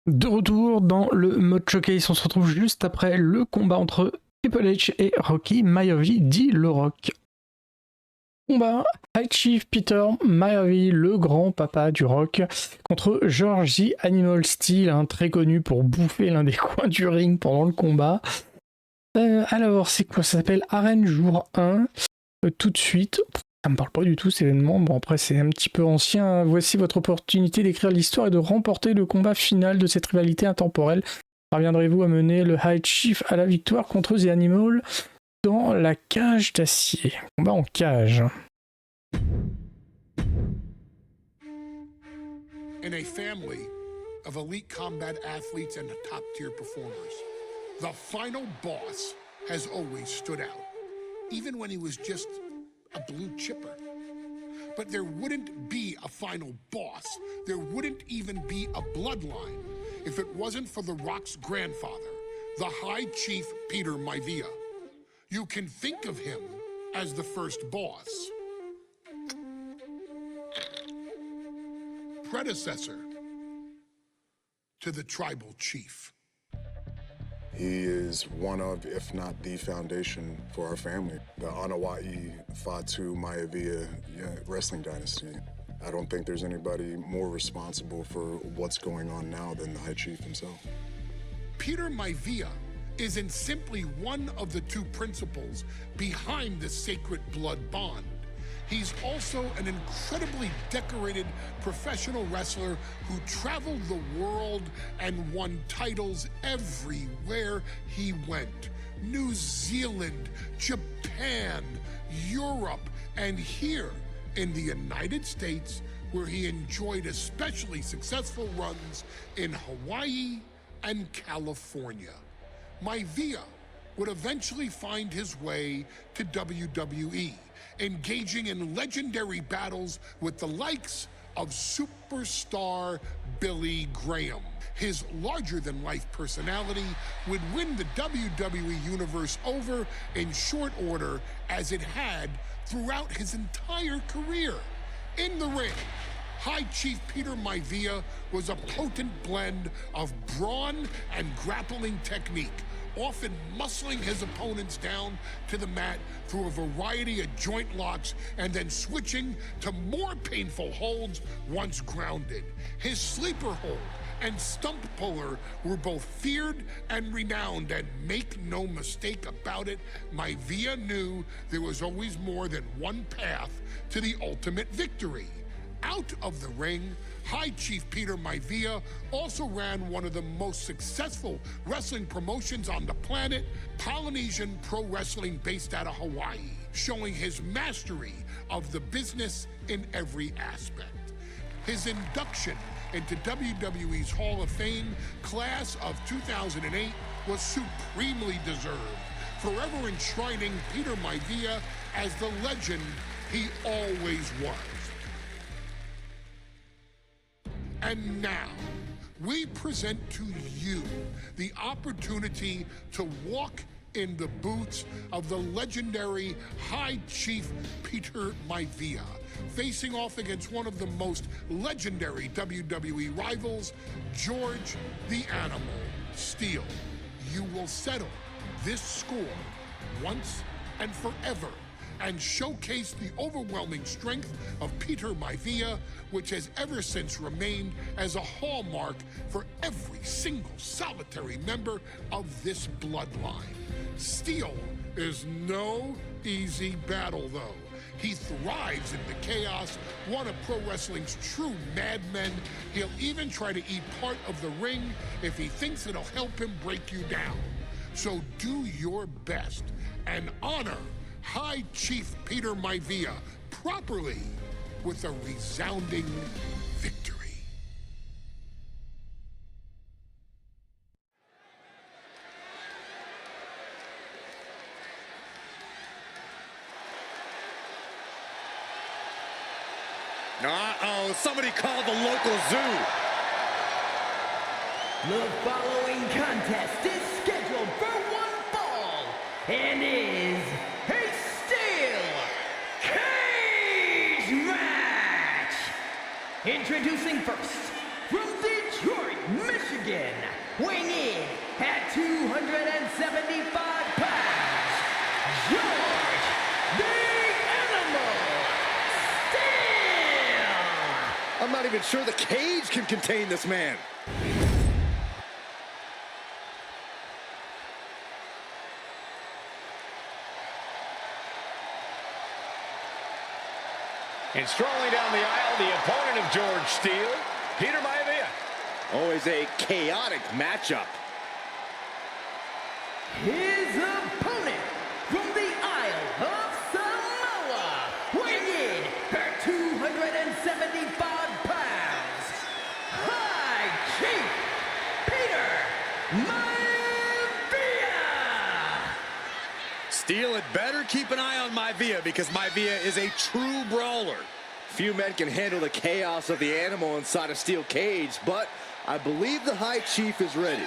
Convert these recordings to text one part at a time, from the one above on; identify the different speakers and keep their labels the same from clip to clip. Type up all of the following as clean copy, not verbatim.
Speaker 1: De retour dans le mode showcase, on se retrouve juste après le combat entre Triple H et Rocky Maivia dit le Rock. Combat High Chief Peter Maivia, le grand papa du Rock, contre Georgie Animal Steele, très connu pour bouffer l'un des coins du ring pendant le combat. Alors, c'est quoi? Ça s'appelle Arène Jour 1. Tout de suite. Ça me parle pas du tout cet événement. Bon, après, c'est un petit peu ancien. Voici votre opportunité d'écrire l'histoire et de remporter le combat final de cette rivalité intemporelle. Parviendrez-vous à mener le High Chief à la victoire contre The Animal dans la cage d'acier? Combat en cage.
Speaker 2: In a family of elite combat athletes and top-tier performers, the final boss has always stood out, even when he was just a blue chipper. But there wouldn't be a final boss. There wouldn't even be a bloodline if it wasn't for The Rock's grandfather, the High Chief Peter Maivia. You can think of him as the first boss. Predecessor to the tribal chief.
Speaker 3: He is one of, if not the foundation for our family. The Anawa'i Fatu Maivia wrestling dynasty. I don't think there's anybody more responsible for what's going on now than the High Chief himself.
Speaker 2: Peter Maivia isn't simply one of the two principals behind the sacred blood bond. He's also an incredibly decorated professional wrestler who traveled the world and won titles everywhere he went. New Zealand, Japan, Europe, and here in the United States, where he enjoyed especially successful runs in Hawaii and California. Maivia would eventually find his way to WWE, engaging in legendary battles with the likes of superstar Billy Graham. His larger-than-life personality would win the WWE Universe over in short order, as it had throughout his entire career. In the ring, High Chief Peter Maivia was a potent blend of brawn and grappling technique, often muscling his opponents down to the mat through a variety of joint locks and then switching to more painful holds once grounded. His sleeper hold and stump puller were both feared and renowned, and make no mistake about it, Maivia knew there was always more than one path to the ultimate victory. Out of the ring, High Chief Peter Maivia also ran one of the most successful wrestling promotions on the planet, Polynesian Pro Wrestling, based out of Hawaii, showing his mastery of the business in every aspect. His induction into WWE's Hall of Fame class of 2008 was supremely deserved, forever enshrining Peter Maivia as the legend he always was. And now, we present to you the opportunity to walk in the boots of the legendary High Chief Peter Maivia, facing off against one of the most legendary WWE rivals, George the Animal Steele. You will settle this score once and forever, and showcase the overwhelming strength of Peter Maivia, which has ever since remained as a hallmark for every single solitary member of this bloodline. Steele is no easy battle, though. He thrives in the chaos, one of pro wrestling's true madmen. He'll even try to eat part of the ring if he thinks it'll help him break you down. So do your best and honor High Chief Peter Maivia properly with a resounding victory.
Speaker 4: Uh-oh, somebody call the local zoo.
Speaker 5: The following contest is scheduled for one fall and is a steel cage match. Introducing first, from Detroit, Michigan. Michigan, weighing in at 275 pounds, George the Animal Steele!
Speaker 4: I'm not even sure the cage can contain this man.
Speaker 6: And strolling down the aisle, the opponent of George Steele, Peter Maivia.
Speaker 4: Always a chaotic matchup.
Speaker 5: His opponent from the Isle of Samoa, weighing in at 275 pounds, High Chief Peter Maivia!
Speaker 4: Steele had better keep an eye on Maivia because Maivia is a true brawler. Few men can handle the chaos of the animal inside a steel cage, but I believe the High Chief is ready.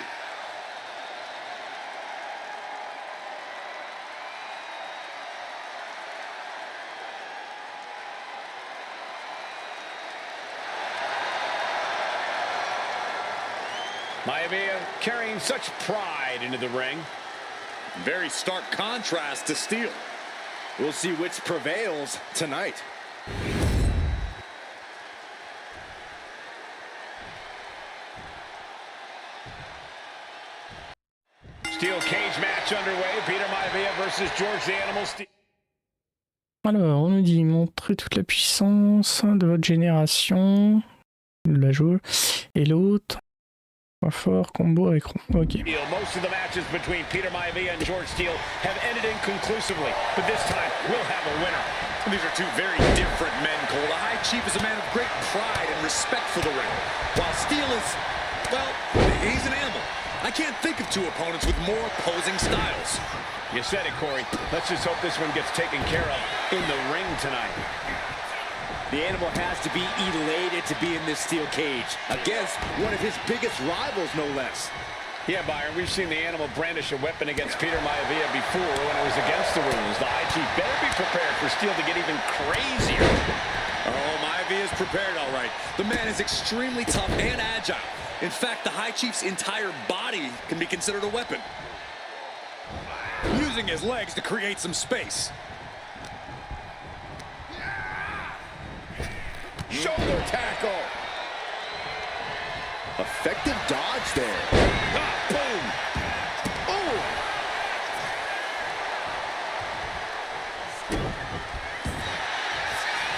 Speaker 6: Maivia carrying such pride into the ring.
Speaker 4: Very stark contrast to Steele. We'll see which prevails tonight.
Speaker 6: Steel cage match underway. Peter Maivia versus George the Animal Steele.
Speaker 1: Alors, on nous dit montrer toute la puissance de votre génération. La joue. Et l'autre. Pas fort, combo avec rond. Ok.
Speaker 6: Most of the matches between Peter Maivia and George Steele have ended inconclusively, but this time we'll have a winner.
Speaker 4: These are two very different men, Cole. The High Chief is a man of great pride and respect for the ring, while Steele is, well, he's an animal. I can't think of two opponents with more opposing styles.
Speaker 6: You said it, Corey. Let's just hope this one gets taken care of in the ring tonight.
Speaker 4: The animal has to be elated to be in this steel cage against one of his biggest rivals, no less.
Speaker 6: Yeah, Byron, we've seen the animal brandish a weapon against Peter Maivia before when it was against the rules. The High Chief better be prepared for Steele to get even crazier.
Speaker 4: Oh, Maivia is prepared, all right. The man is extremely tough and agile. In fact, the High Chief's entire body can be considered a weapon. Using his legs to create some space.
Speaker 6: Shoulder tackle.
Speaker 4: Effective dodge there.
Speaker 6: Ah, boom.
Speaker 4: Oh!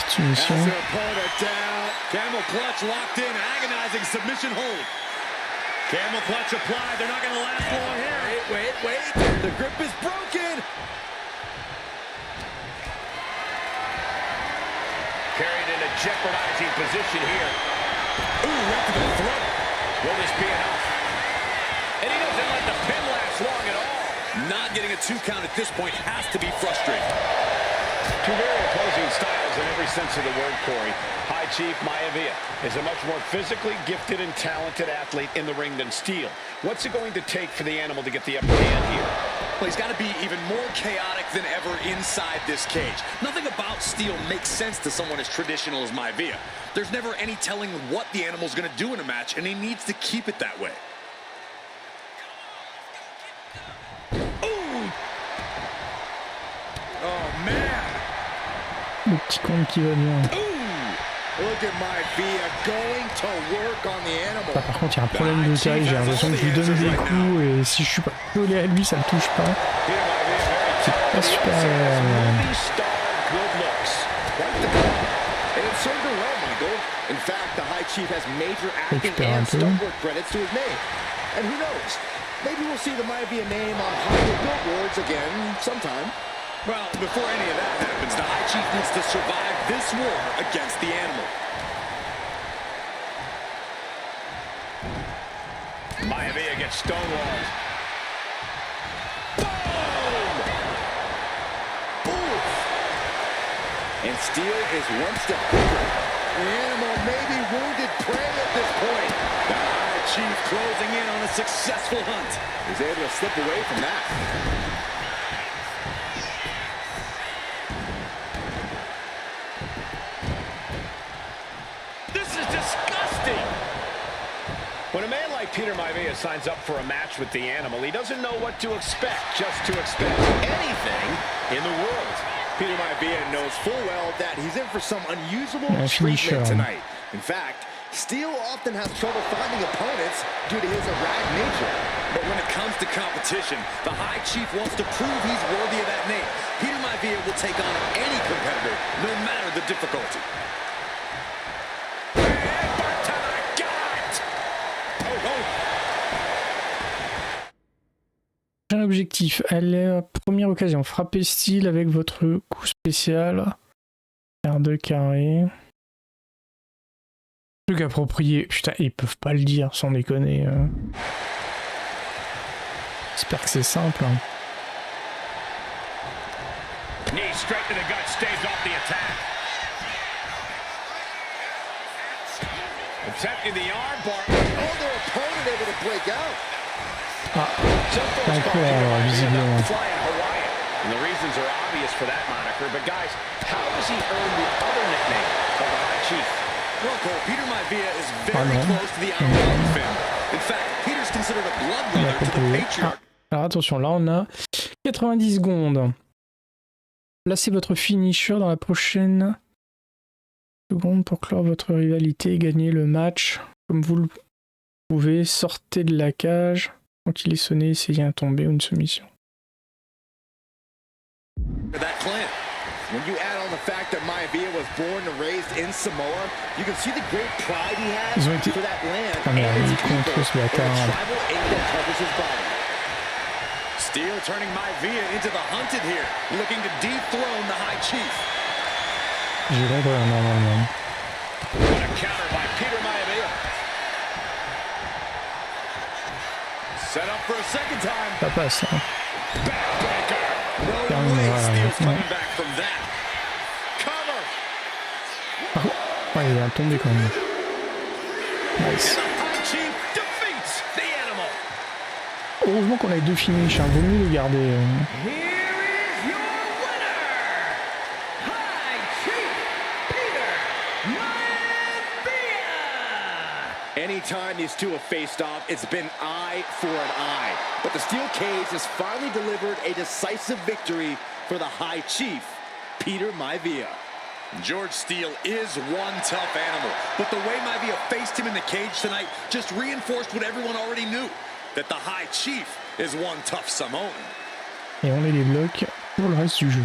Speaker 4: Has their opponent down. Camel clutch locked in. Agonizing submission hold. Camel clutch applied. They're not going to last long here. Wait. The grip is broken.
Speaker 6: Carried in a jeopardizing position here.
Speaker 4: Ooh, right to the throat.
Speaker 6: Will this be enough? And he doesn't let the pin last long at all.
Speaker 4: Not getting a 2 count at this point has to be frustrating.
Speaker 6: Two very opposing styles in every sense of the word, Corey. High Chief Maivia is a much more physically gifted and talented athlete in the ring than Steele. What's it going to take for the animal to get the upper hand here?
Speaker 4: Well, he's got to be even more chaotic than ever inside this cage. Nothing about Steele makes sense to someone as traditional as Maivia. There's never any telling what the animal's going to do in a match, and he needs to keep it that way. Ooh! Oh, man!
Speaker 1: Le petit compte qui va bien.
Speaker 4: Look at Maivia going to work on the animal.
Speaker 1: Par contre, il y a un problème de taille. J'ai l'impression que je lui donne des coups et si je suis pas collé à lui, ça le touche pas. C'est pas super.
Speaker 4: In fact, the High Chief has major acting and stunt work credits to his name. And who knows? Maybe we'll see the Maivia name on Hollywood billboards again sometime. Well, before any of that happens, the High Chief needs to survive this war against the animal.
Speaker 6: Maivia gets stonewalled.
Speaker 4: Boom! Oof! And Steele is one step quicker. The animal may be wounded prey at this point. The High Chief closing in on a successful hunt. He's able to slip away from that.
Speaker 6: This is disgusting. When a man like Peter Maivia signs up for a match with the animal, he doesn't know what to expect, just to expect anything in the world.
Speaker 4: Peter Maivia knows full well that he's in for some unusable treatment tonight. In fact, Steele often has trouble finding opponents due to his erratic nature. But when it comes to competition, the High Chief wants to prove he's worthy of that name. Peter Maivia will take on any competitor, no matter the difficulty.
Speaker 1: Un objectif, à la première occasion, frappez Steele avec votre coup spécial. R2 carré. Truc approprié. Putain, ils peuvent pas le dire sans déconner. J'espère que c'est simple. Hein.
Speaker 6: Knee straight to the gut, staves off the attack. Attempting the arm bar.
Speaker 4: Oh, their opponent able to break out.
Speaker 1: Ah, encore visiblement.
Speaker 6: And the reasons are obvious for that moniker, but guys, how does he earn the other nickname of the High Chief?
Speaker 4: Well, Cole, Peter Maivia is very close to the Outlaw family. In fact, Peter's considered a blood brother to the patriarch.
Speaker 1: Alors attention, là on a 90 secondes. Placez votre finisher dans la prochaine seconde pour clore votre rivalité et gagner le match. Comme vous le pouvez, sortez de la cage. Quand il est sonné, essayez un tombé ou une soumission.
Speaker 4: When you add on the fact that Maivia was born and raised in Samoa, you can see the great pride he has for that land and his people and the tribal aid that covers his body. Steele turning Maivia into the hunted here, looking to dethrone the High Chief.
Speaker 1: J'irai normalement.
Speaker 6: What a counter by Peter Maivia. Set up for a second time.
Speaker 1: Ça passe. Hein.
Speaker 6: Backbreaker. No way Steele's coming back from that. Cover.
Speaker 1: Oh, ouais, il est tombé quand même. Nice. Heureusement qu'on a deux finishes, hein. Vaut mieux les garder.
Speaker 4: Anytime these two have faced off, it's been eye for an eye. But the steel cage has finally delivered a decisive victory for the High Chief, Peter Maivia. George Steele is one tough animal, but the way Maivia faced him in the cage tonight just reinforced what everyone already knew, that the High Chief is one tough Samoan.
Speaker 1: Et on les débloque pour le reste du jeu.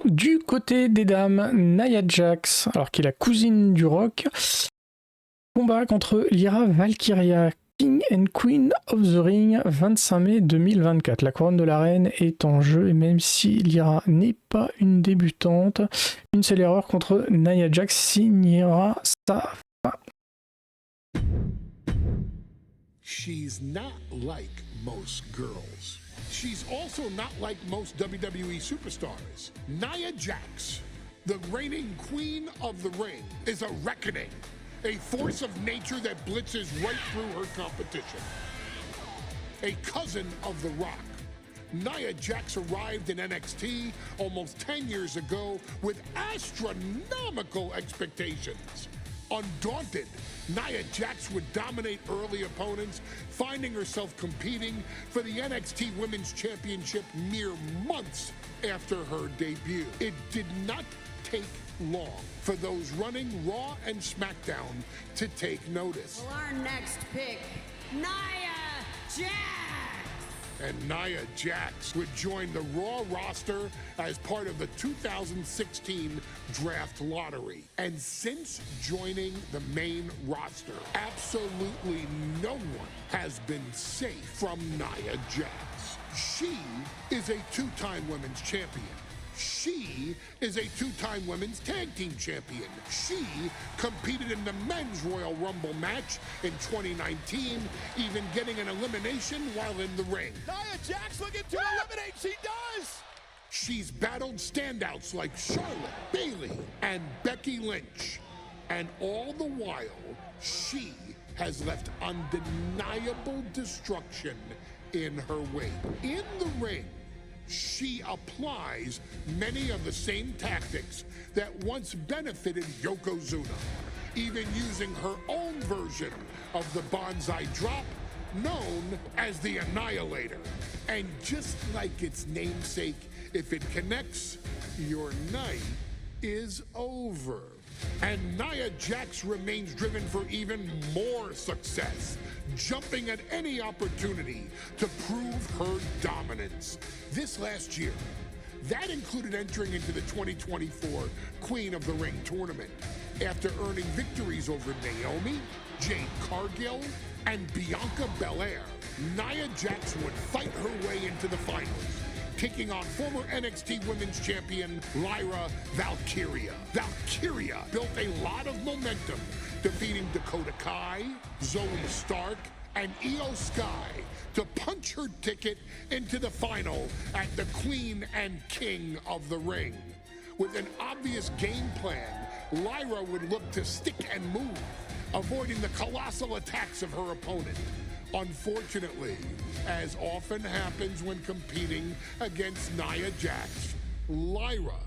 Speaker 1: Du côté des dames, Nia Jax, alors qui est la cousine du Rock, combat contre Lyra Valkyria, King and Queen of the Ring, 25 mai 2024. La couronne de la reine est en jeu et même si Lyra n'est pas une débutante, une seule erreur contre Nia Jax signera sa fin.
Speaker 2: She's not like most girls. She's also not like most WWE superstars. Nia Jax, the reigning queen of the ring, is a reckoning, a force of nature that blitzes right through her competition. A cousin of The Rock, Nia Jax arrived in NXT almost 10 years ago with astronomical expectations. Undaunted, Nia Jax would dominate early opponents, finding herself competing for the NXT Women's Championship mere months after her debut. It did not take long for those running Raw and SmackDown to take notice.
Speaker 7: Well, our next pick, Nia Jax!
Speaker 2: And Nia Jax would join the Raw roster as part of the 2016 draft lottery. And since joining the main roster, absolutely no one has been safe from Nia Jax. She is a two-time women's champion. She is a two-time women's tag team champion. She competed in the men's Royal Rumble match in 2019, even getting an elimination while in the ring.
Speaker 4: Nia Jax looking to eliminate, she does!
Speaker 2: She's battled standouts like Charlotte, Bayley, and Becky Lynch. And all the while, she has left undeniable destruction in her wake. In the ring, she applies many of the same tactics that once benefited Yokozuna, even using her own version of the bonsai drop, known as the Annihilator. And just like its namesake, if it connects, your night is over. And Nia Jax remains driven for even more success, jumping at any opportunity to prove her dominance. This last year, that included entering into the 2024 Queen of the Ring tournament after earning victories over Naomi, Jade Cargill, and Bianca Belair. Nia Jax would fight her way into the finals, taking on former NXT Women's Champion Lyra Valkyria. Valkyria built a lot of momentum, defeating Dakota Kai, Zoe Stark, and Io Sky to punch her ticket into the final at the Queen and King of the Ring. With an obvious game plan, Lyra would look to stick and move, avoiding the colossal attacks of her opponent. Unfortunately, as often happens when competing against Nia Jax, Lyra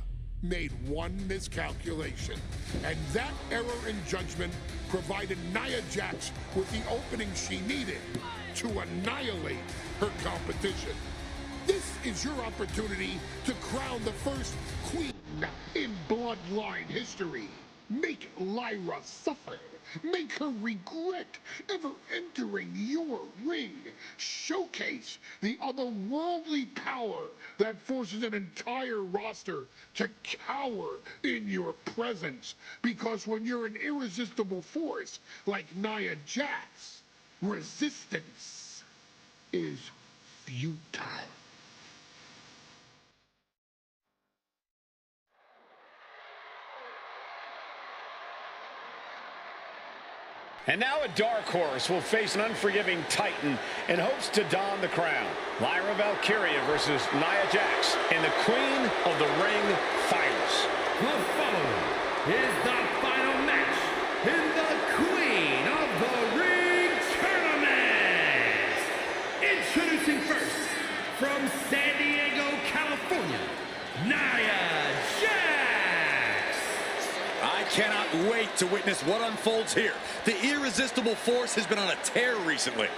Speaker 2: made one miscalculation, and that error in judgment provided Nia Jax with the opening she needed to annihilate her competition. This is your opportunity to crown the first queen in Bloodline history. Make Lyra suffer. Make her regret ever entering your ring. Showcase the otherworldly power that forces an entire roster to cower in your presence. Because when you're an irresistible force like Nia Jax, resistance is futile.
Speaker 6: And now a dark horse will face an unforgiving titan in hopes to don the crown. Lyra Valkyria versus Nia Jax in the Queen of the Ring finals.
Speaker 5: The following is the final match in the Queen of the Ring tournament. Introducing first, from San Diego, California, Nia Jax.
Speaker 8: I cannot wait to witness what unfolds here. The irresistible force has been on a tear recently.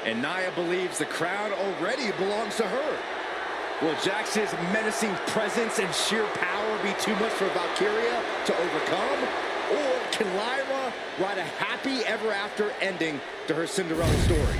Speaker 4: And Nia believes the crown already belongs to her. Will Jax's menacing presence and sheer power be too much for Valkyria to overcome? Or can Lyra write a happy ever after ending to her Cinderella story?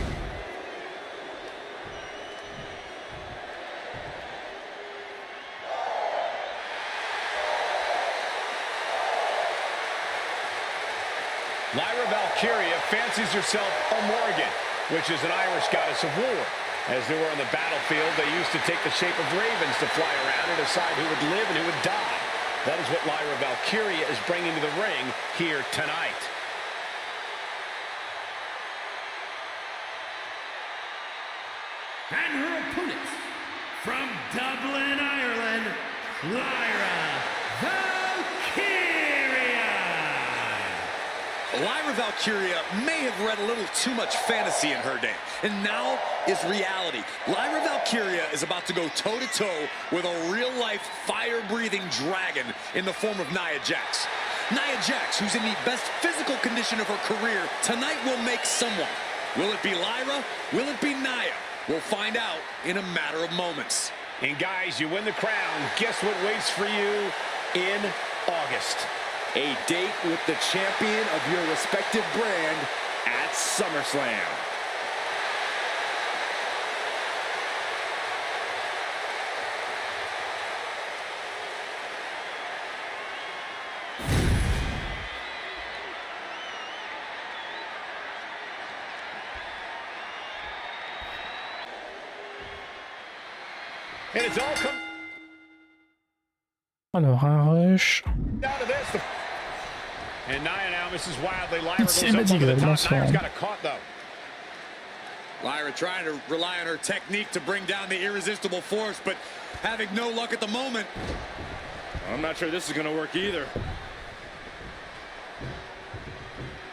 Speaker 6: Lyra Valkyria fancies herself a Morgan, which is an Irish goddess of war. As they were on the battlefield, they used to take the shape of ravens to fly around and decide who would live and who would die. That is what Lyra Valkyria is bringing to the ring here tonight.
Speaker 5: And her opponent, from Dublin, Ireland, Lyra Valkyria.
Speaker 8: Lyra Valkyria may have read a little too much fantasy in her day, and now is reality. Lyra Valkyria is about to go toe-to-toe with a real-life, fire-breathing dragon in the form of Nia Jax. Nia Jax, who's in the best physical condition of her career, tonight will make someone. Will it be Lyra? Will it be Nia? We'll find out in a matter of moments.
Speaker 6: And guys, you win the crown. Guess what waits for you in August?
Speaker 4: A date with the champion of your respective brand at SummerSlam.
Speaker 6: And it's all come
Speaker 1: Alors, un rush.
Speaker 6: down to this. And Nia now misses wildly. Lyra goes
Speaker 1: C'est
Speaker 6: up
Speaker 1: magique,
Speaker 6: over the top.
Speaker 1: vraiment,
Speaker 6: Nia's
Speaker 1: ça.
Speaker 6: got a caught, though.
Speaker 8: Lyra trying to rely on her technique to bring down the irresistible force, but having no luck at the moment.
Speaker 9: I'm not sure this is going to work either.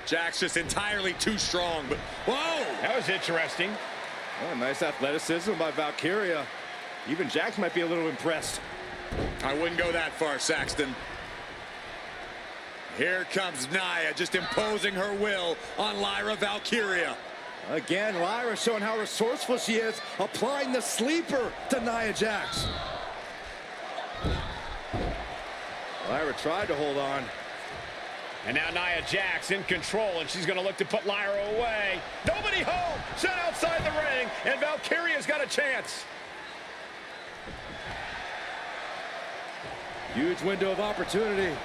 Speaker 8: Jax just entirely too strong, but whoa!
Speaker 6: That was interesting.
Speaker 9: Oh, nice athleticism by Valkyria. Even Jax might be a little impressed.
Speaker 8: I wouldn't go that far, Saxton. Here comes Nia, just imposing her will on Lyra Valkyria.
Speaker 4: Again, Lyra showing how resourceful she is, applying the sleeper to Nia Jax. Lyra tried to hold on.
Speaker 6: And now Nia Jax in control, and she's going to look to put Lyra away. Nobody home! Sent outside the ring, and Valkyria's got a chance.
Speaker 4: Huge window of opportunity.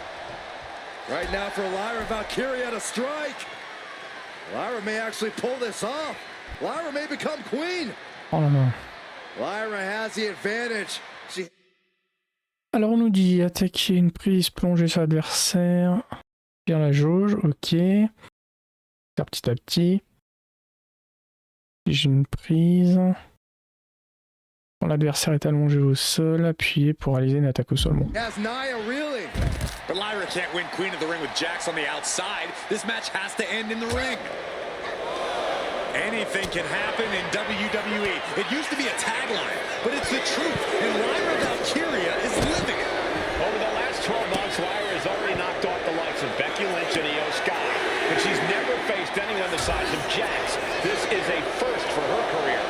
Speaker 4: Right now for Lyra Valkyria to strike. Lyra may actually pull this off. Lyra may become queen.
Speaker 1: Oh là là.
Speaker 4: Lyra has the advantage.
Speaker 1: Alors on nous dit attaquer une prise, plonger sur l'adversaire. Bien la jauge, ok. Faire petit à petit. J'ai une prise. Quand l'adversaire est allongé au sol, appuyez pour réaliser une attaque au sol. Bon.
Speaker 8: But Lyra can't win Queen of the Ring with Jax on the outside. This match has to end in the ring. Anything can happen in WWE. It used to be a tagline, but it's the truth. And Lyra Valkyria is living it.
Speaker 6: Over the last 12 months, Lyra has already knocked off the likes of Becky Lynch and Io Sky, but she's never faced anyone the size of Jax. This is a first for her career.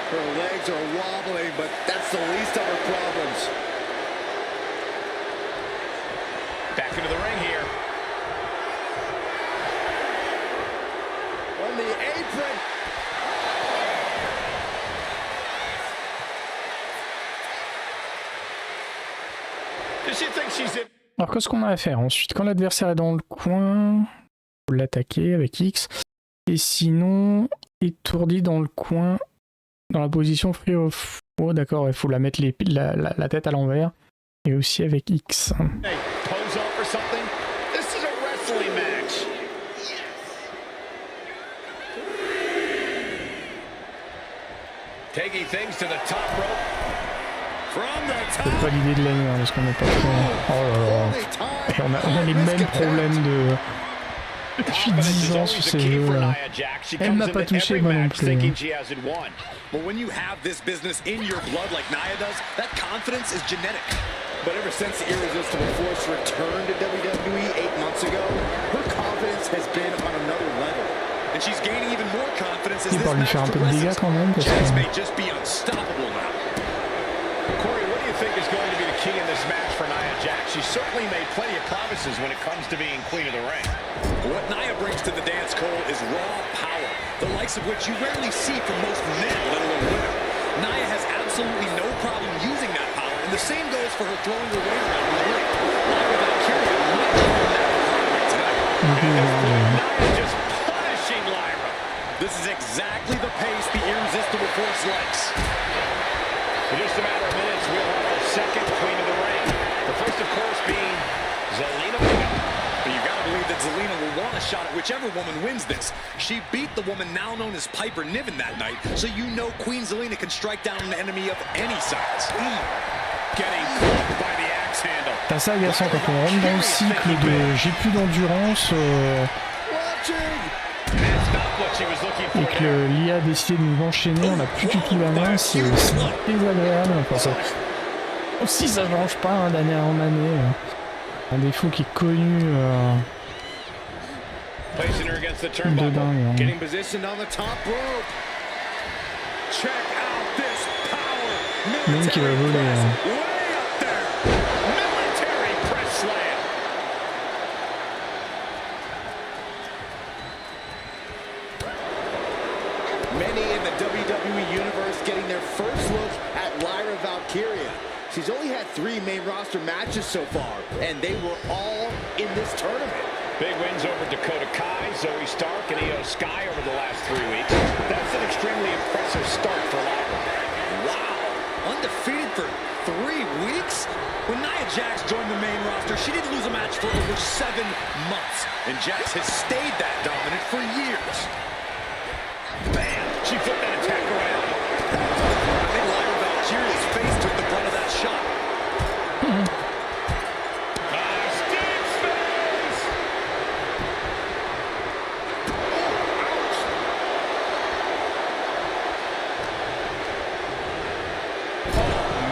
Speaker 4: Her legs are wobbling, but that's the least of her problems.
Speaker 6: Back into the ring here.
Speaker 4: On the apron.
Speaker 6: Does she think she's in?
Speaker 1: Alors qu'est-ce qu'on a à faire ensuite? Quand l'adversaire est dans le coin, faut l'attaquer avec X. Et sinon, étourdi dans le coin, dans la position free off. Oh d'accord, il faut la mettre la tête à l'envers. Et aussi avec X.
Speaker 6: Hey, pose up or something. This is a wrestling match. Taking things to the top rope. From the top.
Speaker 1: C'est pas l'idée de l'année, hein, parce qu'on n'est pas trop... Oh là là. On a les mêmes problèmes depuis 10 ans sur ces jeux-là. Elle m'a pas touché, moi non plus.
Speaker 8: But when you have this business in your blood like Nia does, that confidence is genetic.
Speaker 4: But ever since the Irresistible Force returned to WWE 8 months ago, her confidence has been on another level.
Speaker 8: And she's gaining even more confidence as
Speaker 1: Il
Speaker 8: this
Speaker 1: va lui faire un
Speaker 8: match
Speaker 1: peu de dégâts
Speaker 8: progresses.
Speaker 1: quand même.
Speaker 8: Jax may just be unstoppable now.
Speaker 6: Corey, what do you think is going to be the key in this match for Nia Jax? She's certainly made plenty of promises when it comes to being queen of the ring.
Speaker 8: What Nia brings to the dance, Cole, is raw power, the likes of which you rarely see from most men, let alone women. Nia has absolutely no problem using that power, and the same goes for her throwing her weight around in the ring. Lyra Valkyria might have that department tonight.
Speaker 6: Nia just punishing Lyra.
Speaker 8: This is exactly the pace the Irresistible Force likes.
Speaker 6: In just a matter of minutes, we'll have our second queen of the ring. The first, of course, being Zelina Vega.
Speaker 8: But you gotta believe that Zelina will want a shot at whichever woman wins this. She beat the woman now known as Piper Niven that night, so you know Queen Zelina can strike down an enemy of any size.
Speaker 6: Getting clipped by the axe handle.
Speaker 1: C'est assez agaçant quand on rentre dans le cycle de j'ai plus d'endurance et que l'IA a décidé de nous enchaîner, on n'a plus du tout la main, c'est désagréable. Enfin, si ça change pas hein, d'année en année, un défaut qui est connu de dingue. Hein. Même qui va voler. Hein.
Speaker 4: Many in the WWE Universe getting their first look at Lyra Valkyria. She's only had 3 main roster matches so far, and they were all in this tournament.
Speaker 6: Big wins over Dakota Kai, Zoe Stark, and Io Sky over the last 3 weeks. That's an extremely impressive start for Lyra.
Speaker 8: Wow, undefeated for 3 weeks? When Nia Jax joined the main roster, she didn't lose a match for over 7 months, and Jax has stayed that dominant for years.
Speaker 6: Bam! She flipped that attack around.
Speaker 8: I think Lyra Valkyria's face took the brunt of that shot.
Speaker 6: Steve's face!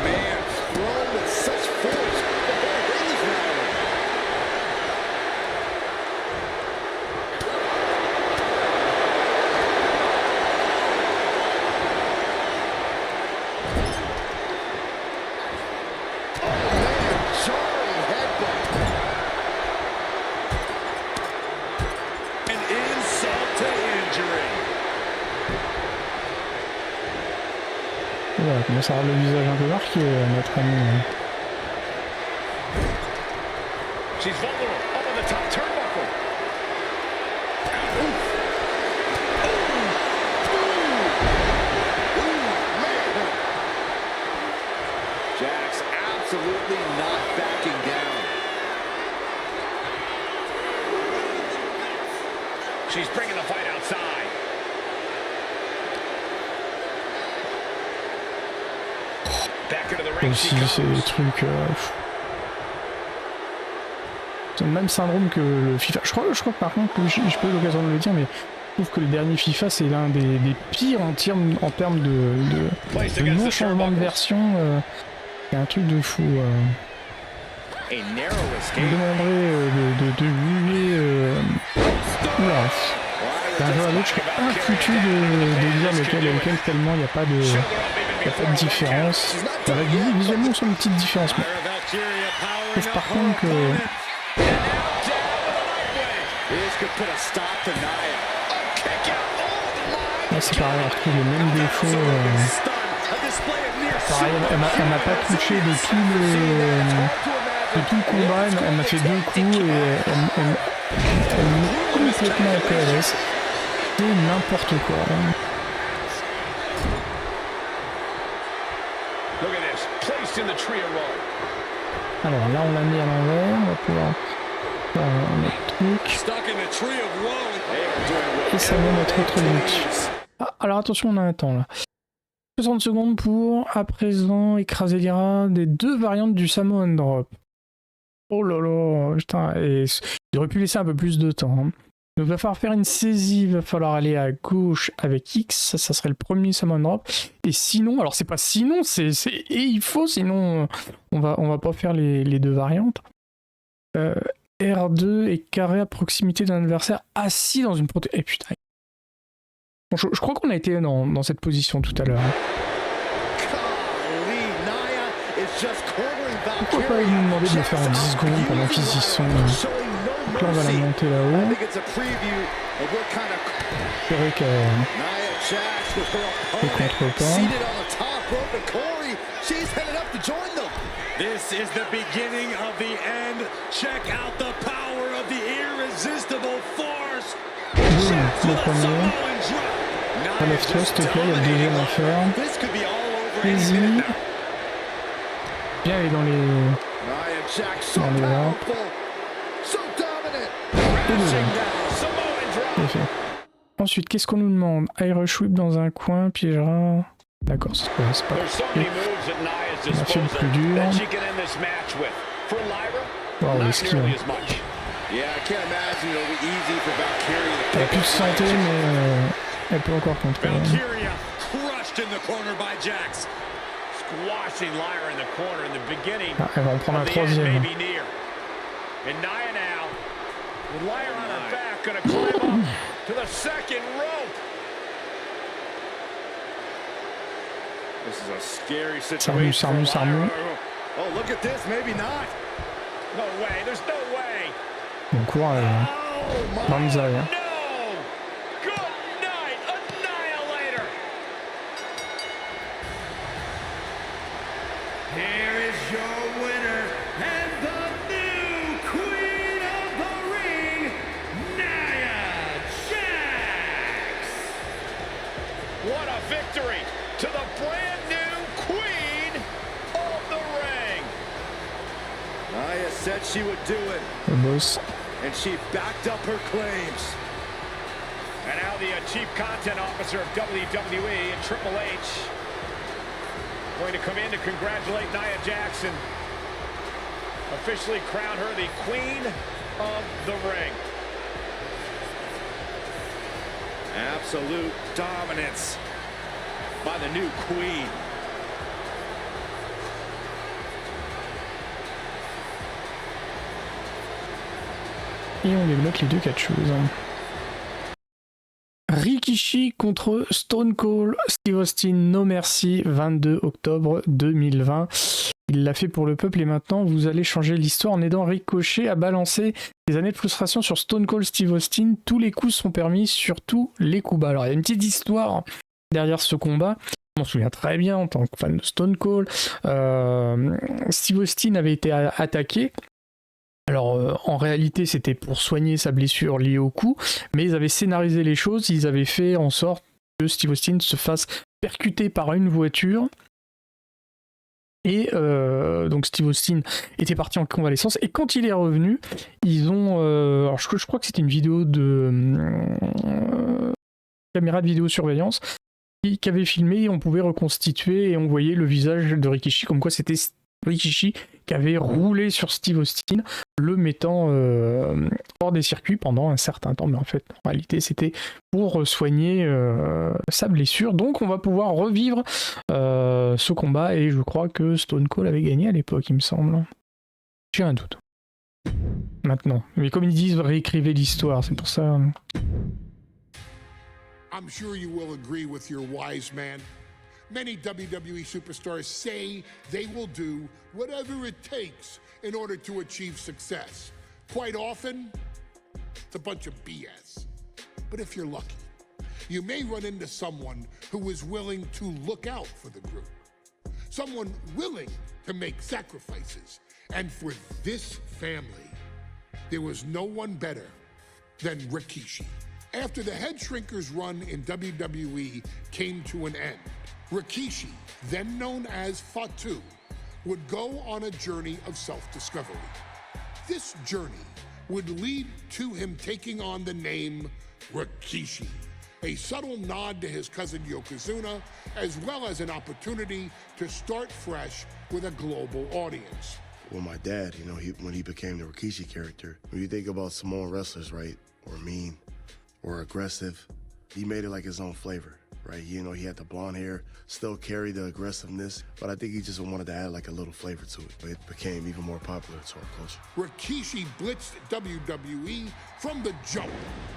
Speaker 4: man, thrown with such force. The whole ring is rattling.
Speaker 1: Ouais, il commence à avoir le visage un peu marqué, notre ami.
Speaker 6: She's vulnerable up on the top turnbuckle.
Speaker 4: Jax absolutely not backing down.
Speaker 6: She's bringing the fight outside.
Speaker 1: Aussi, c'est des trucs... C'est le même syndrome que le FIFA. Je crois que par contre, j'ai pas eu l'occasion de le dire, mais je trouve que le dernier FIFA, c'est l'un des pires en termes de non-changement de version. C'est un truc de fou. Je me demanderais de juger... Oula. D'un jeu à l'autre, je serais infoutu de dire lequel est lequel, tellement il n'y a pas de... Il n'y a pas de différence. Visuellement, on sent une petite différence. Mais je trouve par contre que... Là, c'est pareil, on retrouve les mêmes défauts. Pareil, elle m'a pas touché de tout le combat. Elle m'a fait 2 coups et elle me complètement en PLS. C'est n'importe quoi. Alors là on l'a mis à l'envers, on va pouvoir faire notre truc. Et ça met notre autre limite. Ah, alors attention, on a un temps là. 60 secondes pour à présent écraser Lyra des 2 variantes du Samoan Drop. Oh là là, putain, et il aurait pu laisser un peu plus de temps. Hein. Donc il va falloir faire une saisie, il va falloir aller à gauche avec X, ça serait le premier Samoan Drop. Et sinon, alors c'est pas sinon, et il faut, sinon on va pas faire les 2 variantes. R2 et carré à proximité d'un adversaire assis dans une protéine. Eh putain. Bon, je crois qu'on a été dans cette position tout à l'heure. Pourquoi pas lui demander de le faire en 10 secondes pendant qu'ils y sont. Donc là on va la monter là-haut. C'est vrai qu'elle ne contre pas.
Speaker 8: This is the beginning of the end. Check out the power of the irresistible force.
Speaker 1: Le premier. Enlève-toi s'il te plaît, il y a le deuxième à faire. Vas-y. Viens aller dans les lampes. Et deuxième. C'est fait. Ensuite, qu'est-ce qu'on nous demande? Irish Whip dans un coin, piégera. D'accord, c'est pas compliqué. On a fait le plus dur. Wow, les skills. Elle a plus de santé, mais elle peut encore contrôler. Ah, elle va en prendre un troisième.
Speaker 9: This is a scary
Speaker 1: Sarmu.
Speaker 9: Oh, look at this, maybe not.
Speaker 6: No way, there's no way.
Speaker 1: Bon courage. Banzai.
Speaker 6: No. Good night, Annihilator.
Speaker 5: Here is your winner and the new Queen of the Ring, Nia Jax.
Speaker 6: What a victory to the brand new Queen of the Ring.
Speaker 4: Nia said she would do it.
Speaker 1: Le boss.
Speaker 4: And she backed up her claims.
Speaker 6: And now the Chief Content Officer of WWE and Triple H going to come in to congratulate Nia Jax and officially crown her the Queen of the Ring.
Speaker 4: Absolute dominance by the new Queen.
Speaker 1: et on débloque les deux catcheuses. Rikishi contre Stone Cold Steve Austin, No Mercy, 22 octobre 2020. Il l'a fait pour le peuple et maintenant vous allez changer l'histoire en aidant Ricochet à balancer des années de frustration sur Stone Cold Steve Austin. Tous les coups sont permis sur tous les coups bas. Alors il y a une petite histoire derrière ce combat. Je m'en souviens très bien en tant que fan de Stone Cold. Steve Austin avait été attaqué. Alors en réalité c'était pour soigner sa blessure liée au coup, mais ils avaient scénarisé les choses, ils avaient fait en sorte que Steve Austin se fasse percuter par une voiture. Et donc Steve Austin était parti en convalescence et quand il est revenu, ils ont... alors je crois que c'était une vidéo de caméra de vidéosurveillance qui avait filmé et on pouvait reconstituer et on voyait le visage de Rikishi comme quoi c'était Rikishi qui avait roulé sur Steve Austin, le mettant hors des circuits pendant un certain temps. Mais en fait, en réalité, c'était pour soigner sa blessure. Donc, on va pouvoir revivre ce combat. Et je crois que Stone Cold avait gagné à l'époque, il me semble. J'ai un doute. Maintenant. Mais comme ils disent, réécrivez l'histoire. C'est pour ça...
Speaker 2: I'm sure you will agree with your wise man. Many WWE superstars say they will do whatever it takes in order to achieve success. Quite often, it's a bunch of BS. But if you're lucky, you may run into someone who is willing to look out for the group. Someone willing to make sacrifices. And for this family, there was no one better than Rikishi. After the Head Shrinkers run in WWE came to an end, Rikishi, then known as Fatu, would go on a journey of self-discovery. This journey would lead to him taking on the name Rikishi, a subtle nod to his cousin Yokozuna, as well as an opportunity to start fresh with a global audience.
Speaker 10: Well, my dad, you know, when he became the Rikishi character, when you think about Samoan wrestlers, right, or mean, or aggressive, he made it like his own flavor, right? You know, he had the blonde hair, still carried the aggressiveness, but I think he just wanted to add like a little flavor to it. It became even more popular to our culture.
Speaker 2: Rikishi blitzed WWE from the jump,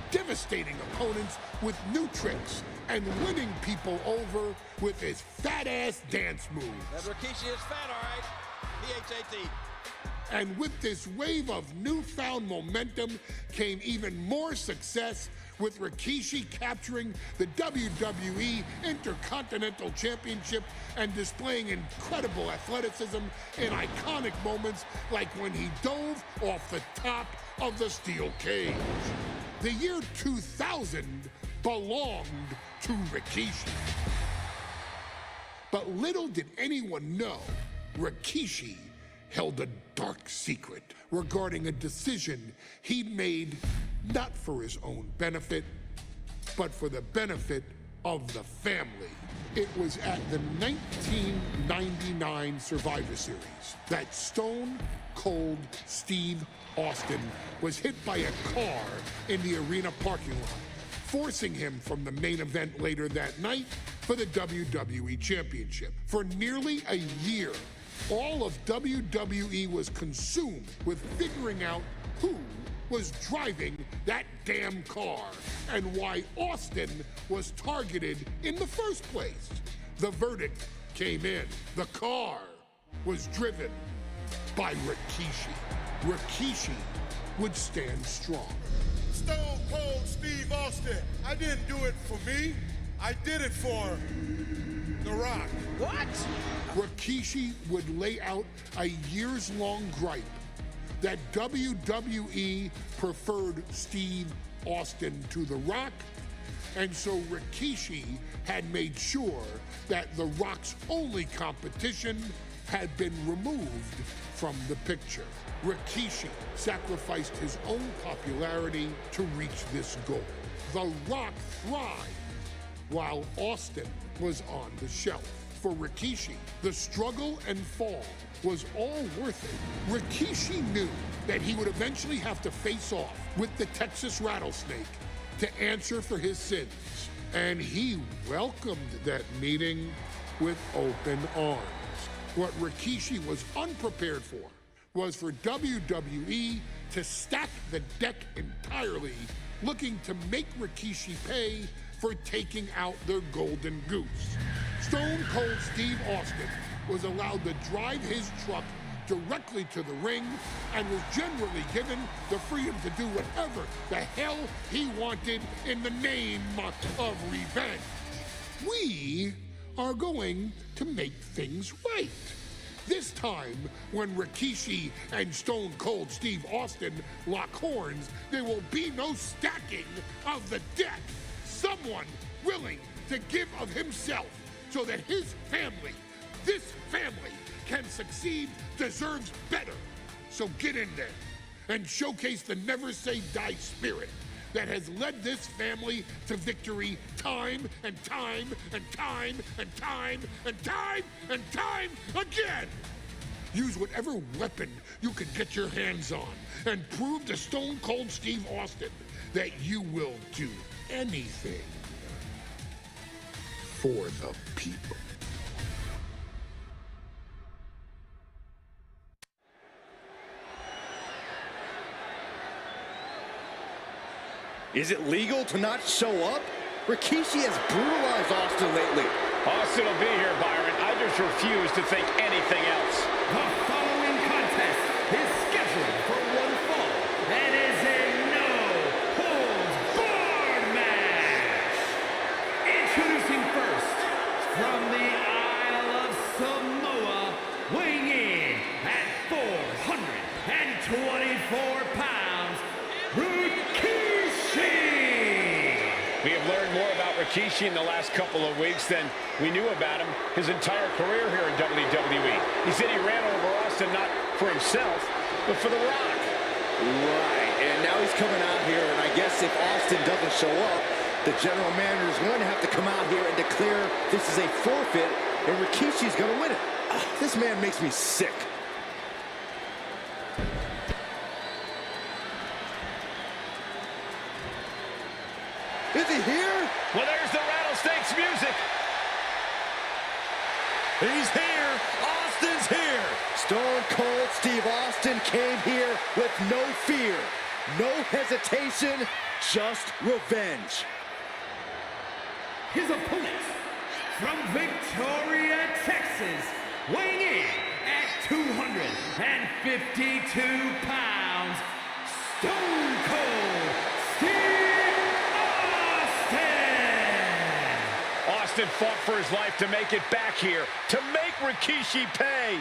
Speaker 2: devastating opponents with new tricks and winning people over with his fat-ass dance moves.
Speaker 11: That Rikishi is fat, all right. P-H-A-T.
Speaker 2: And with this wave of newfound momentum came even more success, with Rikishi capturing the WWE Intercontinental Championship and displaying incredible athleticism in iconic moments like when he dove off the top of the steel cage. The year 2000 belonged to Rikishi. But little did anyone know, Rikishi held a dark secret regarding a decision he'd made not for his own benefit, but for the benefit of the family. It was at the 1999 Survivor Series that Stone Cold Steve Austin was hit by a car in the arena parking lot, forcing him from the main event later that night for the WWE Championship. For nearly a year, all of WWE was consumed with figuring out who was driving that damn car and why Austin was targeted in the first place. The verdict came in. The car was driven by Rikishi. Rikishi would stand strong.
Speaker 12: Stone Cold Steve Austin, I didn't do it for me. I did it for The Rock.
Speaker 11: What?
Speaker 2: Rikishi would lay out a years-long gripe that WWE preferred Steve Austin to The Rock, and so Rikishi had made sure that The Rock's only competition had been removed from the picture. Rikishi sacrificed his own popularity to reach this goal. The Rock thrived while Austin was on the shelf. For Rikishi, the struggle and fall was all worth it. Rikishi knew that he would eventually have to face off with the Texas Rattlesnake to answer for his sins. And he welcomed that meeting with open arms. What Rikishi was unprepared for was for WWE to stack the deck entirely, looking to make Rikishi pay for taking out their golden goose. Stone Cold Steve Austin was allowed to drive his truck directly to the ring and was generally given the freedom to do whatever the hell he wanted in the name of revenge. We are going to make things right. This time, when Rikishi and Stone Cold Steve Austin lock horns, there will be no stacking of the deck. Someone willing to give of himself so that his family, this family, can succeed, deserves better. So get in there and showcase the never say die spirit that has led this family to victory time and time and time and time and time and time again. Use whatever weapon you can get your hands on and prove to Stone Cold Steve Austin that you will do anything for the people.
Speaker 4: Is it legal to not show up? Rikishi has brutalized Austin lately.
Speaker 6: Austin will be here, Byron. I just refuse to think anything else.
Speaker 5: The following contest is scheduled for one fall and is a no-holds-barred match. Introducing first, from the Isle of Samoa, weighing in at 424 pounds, Rikishi!
Speaker 6: We have learned more about Rikishi in the last couple of weeks than we knew about him his entire career here in WWE. He said he ran over Austin not for himself, but for The Rock.
Speaker 4: Right, and now he's coming out here, and I guess if Austin doesn't show up, the general manager is going to have to come out here and declare this is a forfeit, and Rikishi's going to win it. This man makes me sick. Is he here?
Speaker 6: Well, there's the Rattlesnakes music.
Speaker 8: He's here. Austin's here.
Speaker 4: Stone Cold Steve Austin came here with no fear, no hesitation, just revenge.
Speaker 5: His opponent, from Victoria, Texas, weighing in at 252 pounds, Stone Cold Steve Austin!
Speaker 6: Austin fought for his life to make it back here, to make Rikishi pay.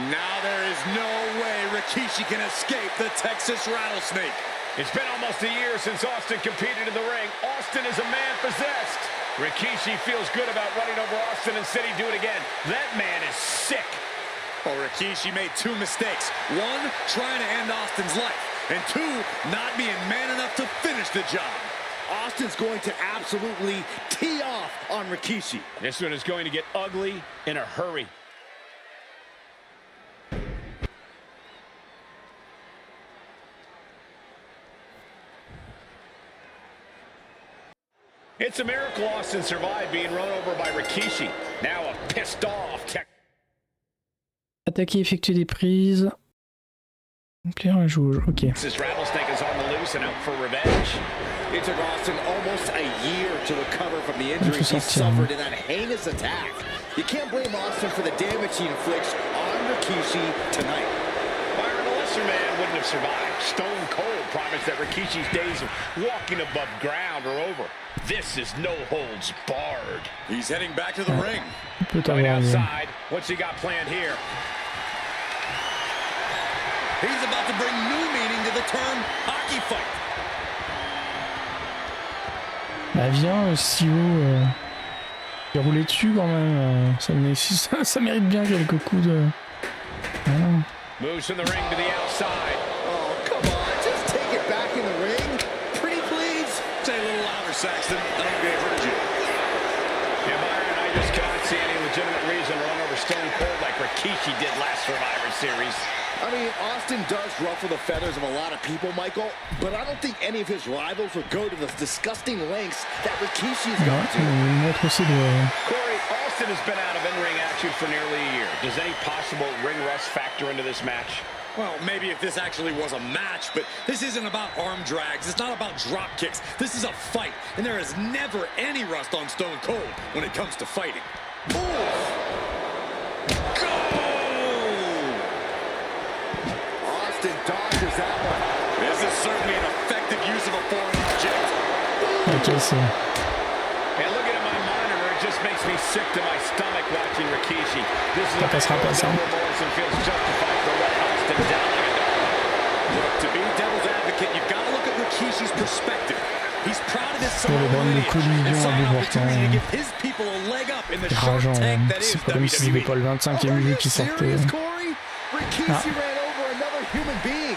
Speaker 8: Now there is no way Rikishi can escape the Texas Rattlesnake.
Speaker 6: It's been almost a year since Austin competed in the ring. Austin is a man possessed. Rikishi feels good about running over Austin and said he'd do it again. That man is sick.
Speaker 8: Oh, Rikishi made two mistakes. One, trying to end Austin's life. And two, not being man enough to finish the job.
Speaker 4: Austin's going to absolutely tee off on Rikishi.
Speaker 6: This one is going to get ugly in a hurry. It's a miracle Austin survived being run over by Rikishi. Now a pissed off
Speaker 1: Attaquer, effectuer des prises. Plaire un jauge, ok.
Speaker 6: This Rattlesnake is on the loose and out for revenge.
Speaker 4: It took Austin almost a year to recover from the injuries he suffered in that heinous attack. You can't blame Austin for the damage he inflicts on Rikishi tonight.
Speaker 6: Byron, a lesser man wouldn't have survived. Stone Cold promised that Rikishi's days of walking above ground are over. This is no holds barred.
Speaker 8: He's heading back to the ring.
Speaker 6: Going outside. What's he got planned here?
Speaker 8: He's about to bring new meaning to the term hockey fight.
Speaker 1: Bah viens, Steele, j'ai roulé dessus quand même. Ça mérite bien quelques coups de... Voilà.
Speaker 6: Moves from the ring to the outside.
Speaker 4: Oh, come on, just take it back in the ring. Pretty please.
Speaker 8: Say a little louder, Saxton. I don't think I heard you.
Speaker 6: Yeah, Byron, I just cannot see any legitimate reason to run over Stone Cold like Rikishi did last Survivor Series.
Speaker 4: I mean, Austin does ruffle the feathers of a lot of people, Michael, but I don't think any of his rivals would go to the disgusting lengths that Rikishi's gone to.
Speaker 6: Corey, Austin has been out of in-ring action attitude for nearly a year. Does any possible ring rust factor into this match?
Speaker 8: Well, maybe if this actually was a match, but this isn't about arm drags. It's not about drop kicks. This is a fight, and there is never any rust on Stone Cold when it comes to fighting. Ooh. Go!
Speaker 4: Austin dodges that one.
Speaker 8: This is certainly an effective use of a foreign object.
Speaker 6: And looking at my monitor, it just makes me sick to my stomach watching Rikishi. This is a Morrison feels justified for what Austin down like a dog.
Speaker 8: Look, to be devil's advocate, you've got to look at Rikishi's perspective. He's proud of his lineage and saw an opportunity to give his people a leg up in the shark tank that is WWE.
Speaker 4: Serious, Corey? Rikishi ran over another human being.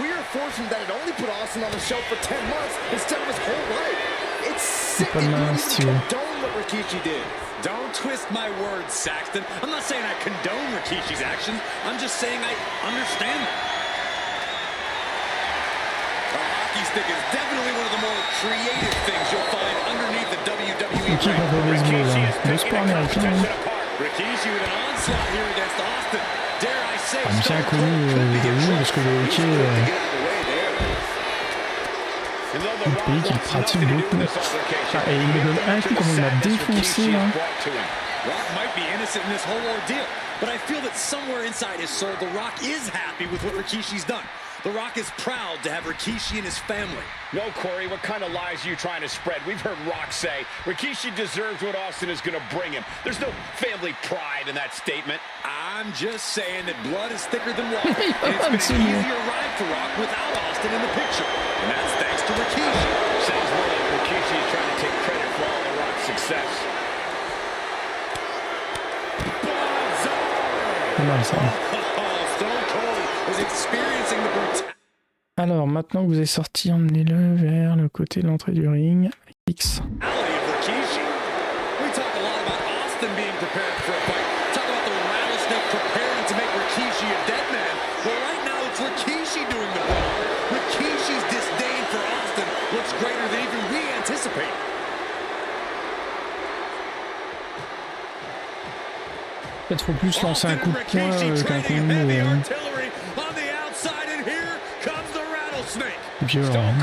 Speaker 4: We're fortunate that it only put Austin on the shelf for 10 months instead of his whole life. It's sick that you don't even condone what Rikishi did.
Speaker 8: Don't twist my words, Saxton. I'm not saying I condone Rikishi's actions. I'm just saying I understand them. A hockey stick is definitely one of the more creative things you'll find underneath the WWE ring. Rikishi with an onslaught here against Austin. Dare I say,
Speaker 1: bien connu parce que le hockey un pays qu'il pratique beaucoup. Et il me donne un coup comme il m'a défoncé là.
Speaker 8: Rock might be innocent in this whole ordeal, but I feel that somewhere inside his soul, The Rock is happy with what Rikishi's done. The Rock is proud to have Rikishi and his family.
Speaker 6: No, Corey, what kind of lies are you trying to spread? We've heard Rock say Rikishi deserves what Austin is going to bring him. There's no family pride in that statement.
Speaker 8: I'm just saying that blood is thicker than water, and it's been an easier ride for Rock without Austin in the picture, and that's thanks to Rikishi.
Speaker 6: Sounds more like Rikishi is trying to take credit for all of Rock's success.
Speaker 8: Stone Cold is experiencing the brutality.
Speaker 1: Alors, maintenant que vous avez sorti, emmenez-le vers le côté de l'entrée du ring. X.
Speaker 8: Rikishi. We talk a lot about Austin being prepared for a fight. Talk about the rattlesnake preparing to make Rikishi a dead man. Well, right now it's Rikishi doing the work. Rikishi's disdain for Austin looks greater than even we anticipate.
Speaker 1: Peut-être faut plus lancer un coup de poing qu'un coup de mot. Violent.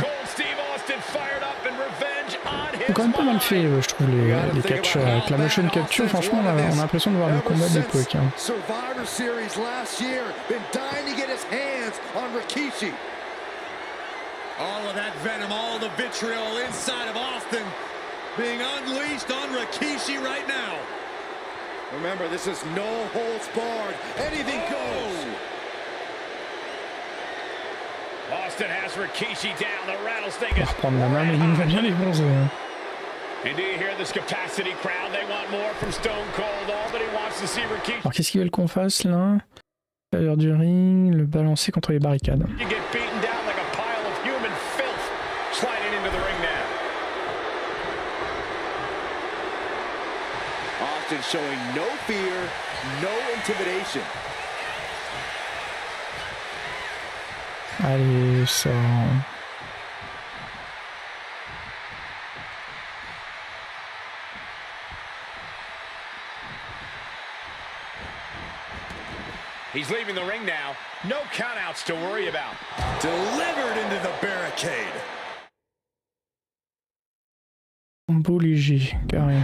Speaker 1: C'est quand même pas mal fait, je trouve, les catcheurs. Avec la motion capture, franchement, on a l'impression de voir le combat d'époque. Hein.
Speaker 4: Survivor Series last year, been dying to get his hands on Rikishi.
Speaker 8: All of that venom, all the vitriol inside of Austin being unleashed on Rikishi right now.
Speaker 4: Remember, this is no holds barred. Anything goes.
Speaker 6: Austin has Rikishi down. The rattlesnake is.
Speaker 1: Prendre la main, mais il va bien les bronzer.
Speaker 6: And do you hear this capacity crowd? They want more from Stone Cold. All that he wants to see Rikishi.
Speaker 1: Alors qu'est-ce qu'ils veulent qu'on fasse là? L'intérieur du ring, le balancer contre les barricades.
Speaker 6: You get beaten down like a pile of human filth. Sliding into the ring now.
Speaker 4: Austin showing no fear, no intimidation.
Speaker 1: Allez, ça.
Speaker 6: He's leaving the ring now. No countouts to worry about.
Speaker 8: Delivered into the barricade.
Speaker 1: Combo léger, carré.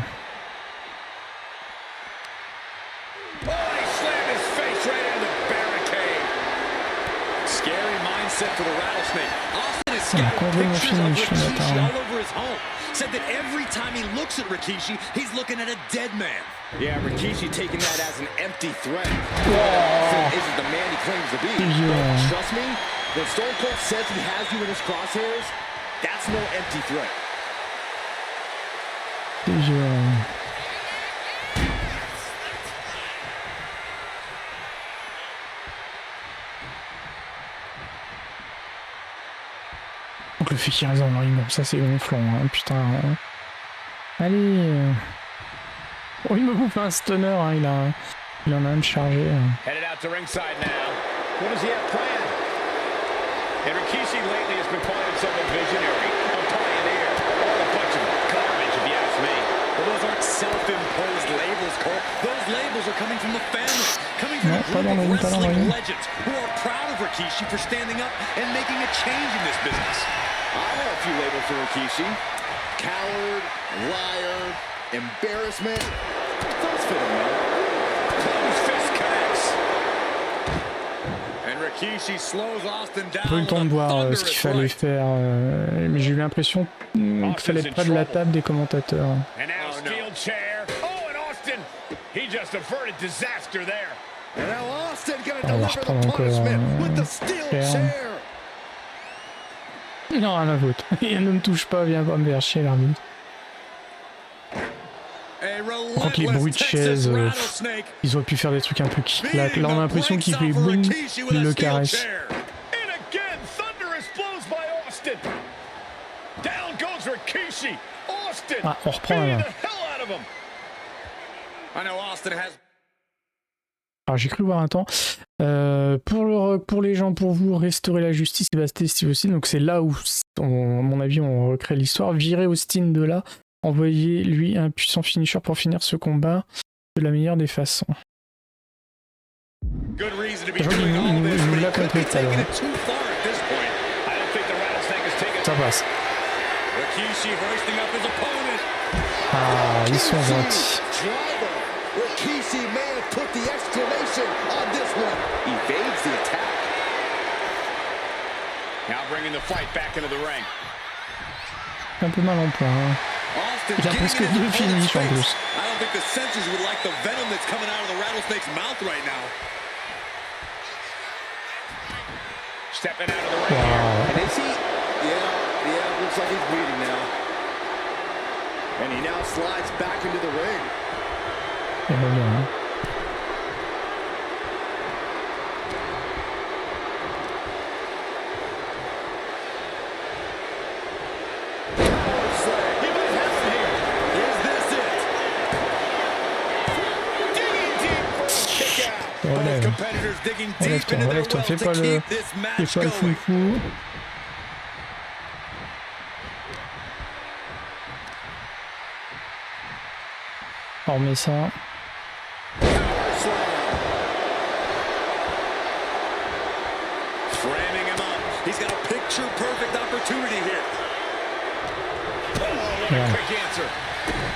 Speaker 8: For the rattlesnake. Austin is scouting pictures of Rikishi all over his home. Said that every time he looks at Rikishi, he's looking at a dead man.
Speaker 4: Yeah, Rikishi taking that as an empty threat. Austin isn't the man he claims to be. But trust me, when Stone Cold says he has you in his crosshairs, that's no empty threat.
Speaker 1: Donc le fait qu'il reste dans le ring, bon, ça c'est gonflant, hein, putain. Allez. Oh, il me bouffe un stunner, hein, il en a un de chargé.
Speaker 6: Headed out to ringside now. What does he have planned? And Rikishi lately has been calling himself a visionary, a pioneer, all a bunch of garbage if you ask me.
Speaker 8: Well, those aren't self-imposed labels, Cole. Those labels are coming from the family, coming from
Speaker 1: Non,
Speaker 8: a
Speaker 1: pas
Speaker 8: group
Speaker 1: dans
Speaker 8: of
Speaker 1: le ring, pas dans le
Speaker 8: wrestling
Speaker 1: ring.
Speaker 8: legends who are proud of Rikishi for standing up and making a change in this business.
Speaker 4: I have a few labels for Rikishi. Coward, liar, embarrassment. Those fit him well.
Speaker 8: Close fist connects. And Rikishi slows Austin down.
Speaker 1: J'ai pas eu le temps de voir ce qu'il fallait faire, mais j'ai eu l'impression qu'il fallait près de la table des commentateurs.
Speaker 6: And now steel chair. Oh, and Austin, he just averted disaster there.
Speaker 4: And now Austin gonna
Speaker 1: On va
Speaker 4: deliver the
Speaker 1: reprendre encore
Speaker 4: punishment with the steel chair.
Speaker 1: Non, rien à foutre. Il ne me touche pas, viens pas me faire chier l'arbitre. Contre les bruits de chaises, ils auraient pu faire des trucs un peu qui-claquent. Là, on a l'impression qu'il fait boum, il le caresse. Ah, on reprend la main. Alors j'ai cru voir un temps. Pour le rock, pour les gens, pour vous, restaurer la justice, et basté Steve aussi. Donc c'est là où, à mon avis, on recrée l'histoire. Virer Austin de là. Envoyer lui un puissant finisher pour finir ce combat de la meilleure des façons. Il nous l'a compris tout à l'heure. Ça passe. Ah, ils sont gentils. Un peu mal en point. Hein. Il a presque 2 finishes en plus. Wow.
Speaker 4: Looks like he's bleeding now. And he now slides back into the ring.
Speaker 1: Il revient, hein. Relève-toi, fais pas le fou-fou. On remet ça.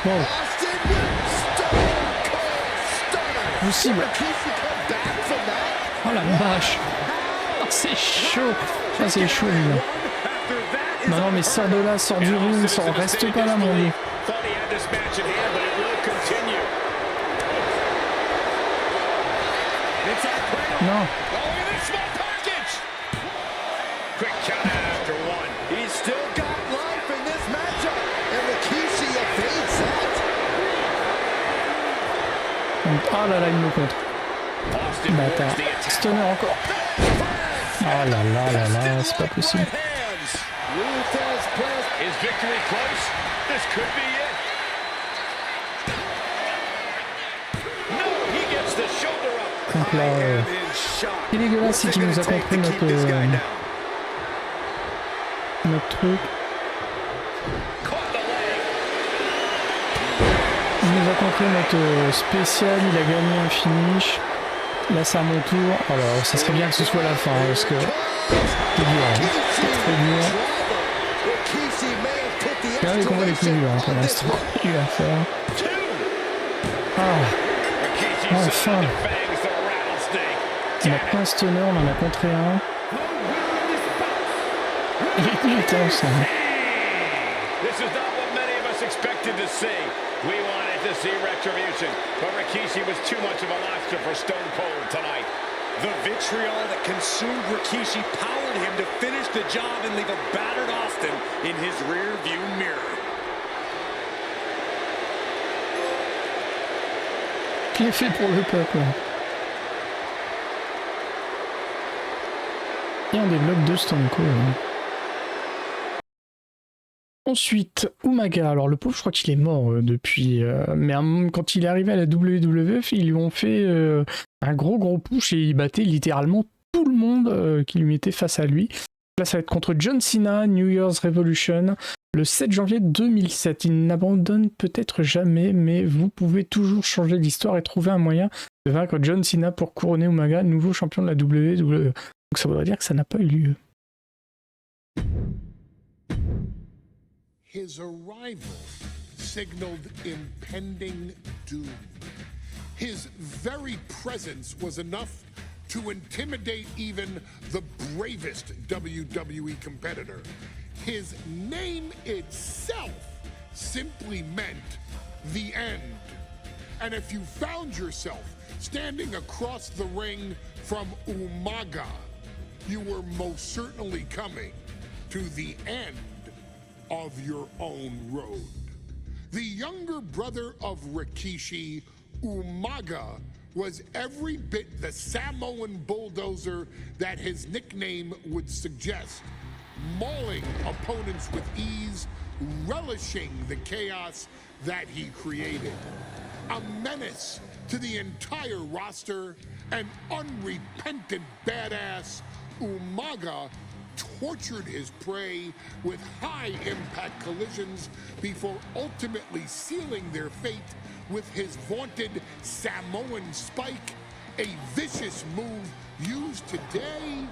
Speaker 1: Wow. Possible. Oh la vache. Oh, c'est chaud. Ah, c'est chaud lui. Non, mais sors de là, sors du ring, reste pas là mon dieu. Non.
Speaker 4: Quick count after one. He's still got life in this matchup, and Rikishi evades that.
Speaker 1: Ah là là, il me contre. Bâtard. Stunner encore. Ah là là là là, c'est pas possible.
Speaker 6: Is victory close? This could be it. No, he gets the shoulder up.
Speaker 1: Donc là, c'est dégueulasse, c'est qu'il nous a compris notre truc. Il nous a compris notre spécial, il a gagné un finish. Là c'est à mon tour. Alors ça serait bien que ce soit la fin, parce que c'est dur, hein. C'est très dur. C'est un des combats les plus durs hein, pour l'instant. Il va faire. Ah, enfin. On a pris un stunner, on en a contré un. Il était ensemble.
Speaker 6: This is not what many of us expected to see. We wanted to see retribution, but Rikishi was too much of a monster for Stone Cold tonight.
Speaker 8: The vitriol that consumed Rikishi powered him to finish the job and leave a battered Austin in his rear-view mirror.
Speaker 1: Qui est fait pour le peuple. Et on développe 2 Stone Cold. Ensuite, Umaga, alors le pauvre je crois qu'il est mort depuis, mais quand il est arrivé à la WWF, ils lui ont fait un gros push et il battait littéralement tout le monde qui lui mettait face à lui. Là ça va être contre John Cena, New Year's Revolution, le 7 janvier 2007. Il n'abandonne peut-être jamais, mais vous pouvez toujours changer l'histoire et trouver un moyen de vaincre John Cena pour couronner Umaga, nouveau champion de la WWE. Donc ça voudrait dire que ça n'a pas eu lieu.
Speaker 2: His arrival signaled impending doom. His very presence was enough to intimidate even the bravest WWE competitor. His name itself simply meant the end. And if you found yourself standing across the ring from Umaga, you were most certainly coming to the end of your own road. The younger brother of Rikishi, Umaga, was every bit the Samoan bulldozer that his nickname would suggest, mauling opponents with ease, relishing the chaos that he created. A menace to the entire roster, an unrepentant badass, Umaga tortured his prey with high-impact collisions before ultimately sealing their fate with his vaunted Samoan spike, a vicious move used today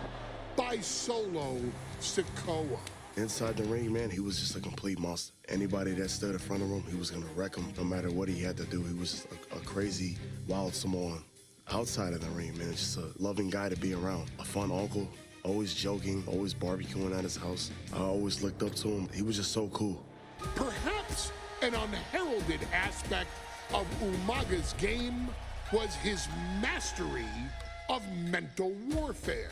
Speaker 2: by Solo Sikoa.
Speaker 10: Inside the ring, man, he was just a complete monster. Anybody that stood in front of him, he was gonna wreck him no matter what he had to do. He was just a crazy, wild Samoan. Outside of the ring, man, just a loving guy to be around. A fun uncle, always joking, always barbecuing at his house. I always looked up to him. He was just so cool.
Speaker 2: Perhaps an unheralded aspect of Umaga's game was his mastery of mental warfare.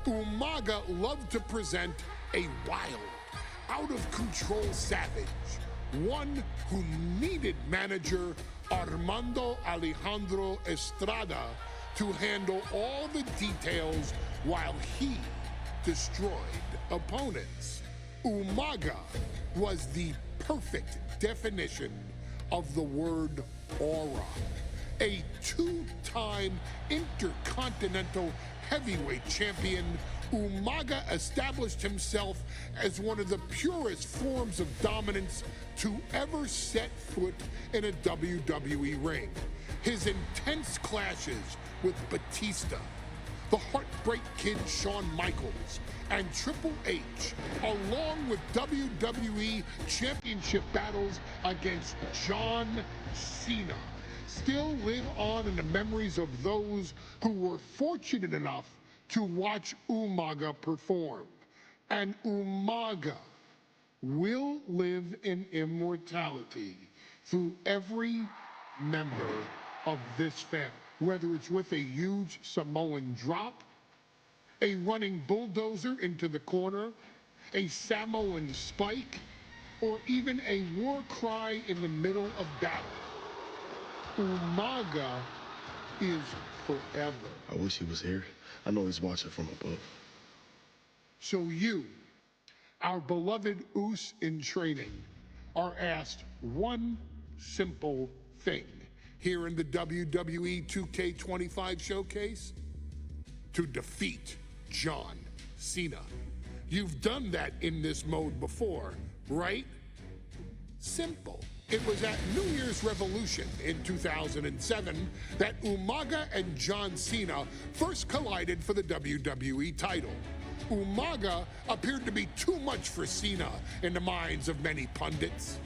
Speaker 2: Umaga loved to present a wild, out-of-control savage, one who needed manager Armando Alejandro Estrada to handle all the details while he destroyed opponents. Umaga was the perfect definition of the word aura. A two-time intercontinental heavyweight champion, Umaga established himself as one of the purest forms of dominance to ever set foot in a WWE ring. His intense clashes with Batista, the Heartbreak Kid Shawn Michaels, and Triple H, along with WWE Championship battles against John Cena, still live on in the memories of those who were fortunate enough to watch Umaga perform. And Umaga will live in immortality through every member of this family, whether it's with a huge Samoan drop, a running bulldozer into the corner, a Samoan spike, or even a war cry in the middle of battle. Umaga is forever.
Speaker 10: I wish he was here. I know he's watching from above.
Speaker 2: So you, our beloved TOUS in training, are asked one simple thing here in the WWE 2K25 showcase: to defeat John Cena. You've done that in this mode before, right? Simple. It was at New Year's Revolution in 2007 that Umaga and John Cena first collided for the WWE title. Umaga appeared to be too much for Cena in the minds of many pundits.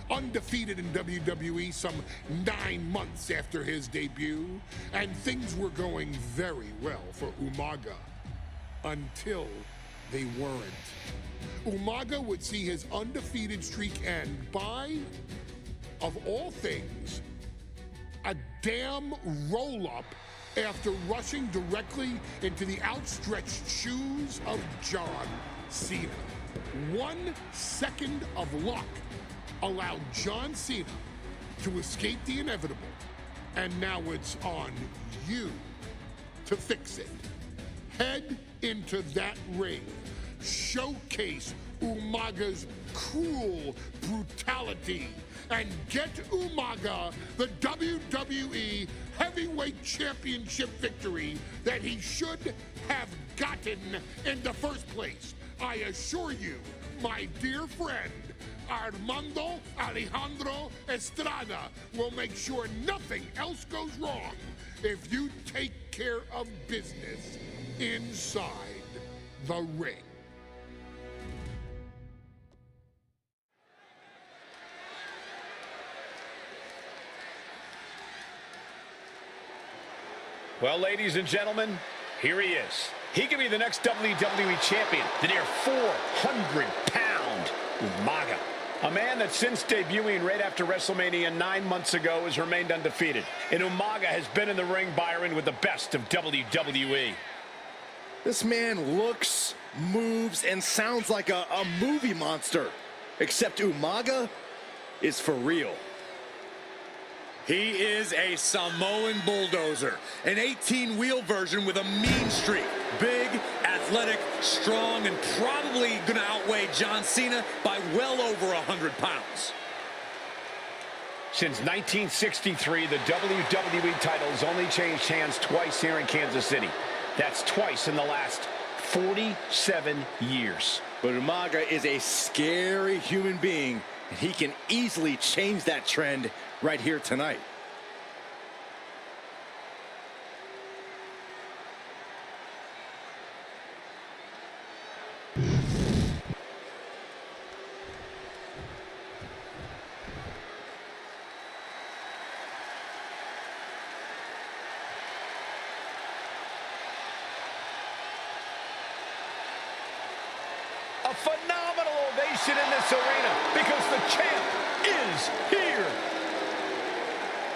Speaker 2: Undefeated in WWE some 9 months after his debut, and things were going very well for Umaga. Until they weren't. Umaga would see his undefeated streak end by, of all things, a damn roll-up after rushing directly into the outstretched shoes of John Cena. 1 second of luck allowed John Cena to escape the inevitable, and now it's on you to fix it. Head into that ring, showcase Umaga's cruel brutality, and get Umaga the WWE Heavyweight Championship victory that he should have gotten in the first place. I assure you, my dear friend, Armando Alejandro Estrada will make sure nothing else goes wrong if you take care of business inside the ring.
Speaker 6: Well, ladies and gentlemen, here he is. He could be the next WWE champion, the near 400-pound Umaga. A man that since debuting right after WrestleMania 9 months ago has remained undefeated. And Umaga has been in the ring, Byron, with the best of WWE.
Speaker 8: This man looks, moves, and sounds like a movie monster. Except Umaga is for real. He is a Samoan bulldozer, an 18-wheel version with a mean streak. Big, athletic, strong, and probably gonna outweigh John Cena by well over 100 pounds.
Speaker 6: Since 1963, the WWE title has only changed hands twice here in Kansas City. That's twice in the last 47 years.
Speaker 8: But Umaga is a scary human being, and he can easily change that trend right here tonight.
Speaker 6: A phenomenal ovation in this arena because the champ is here.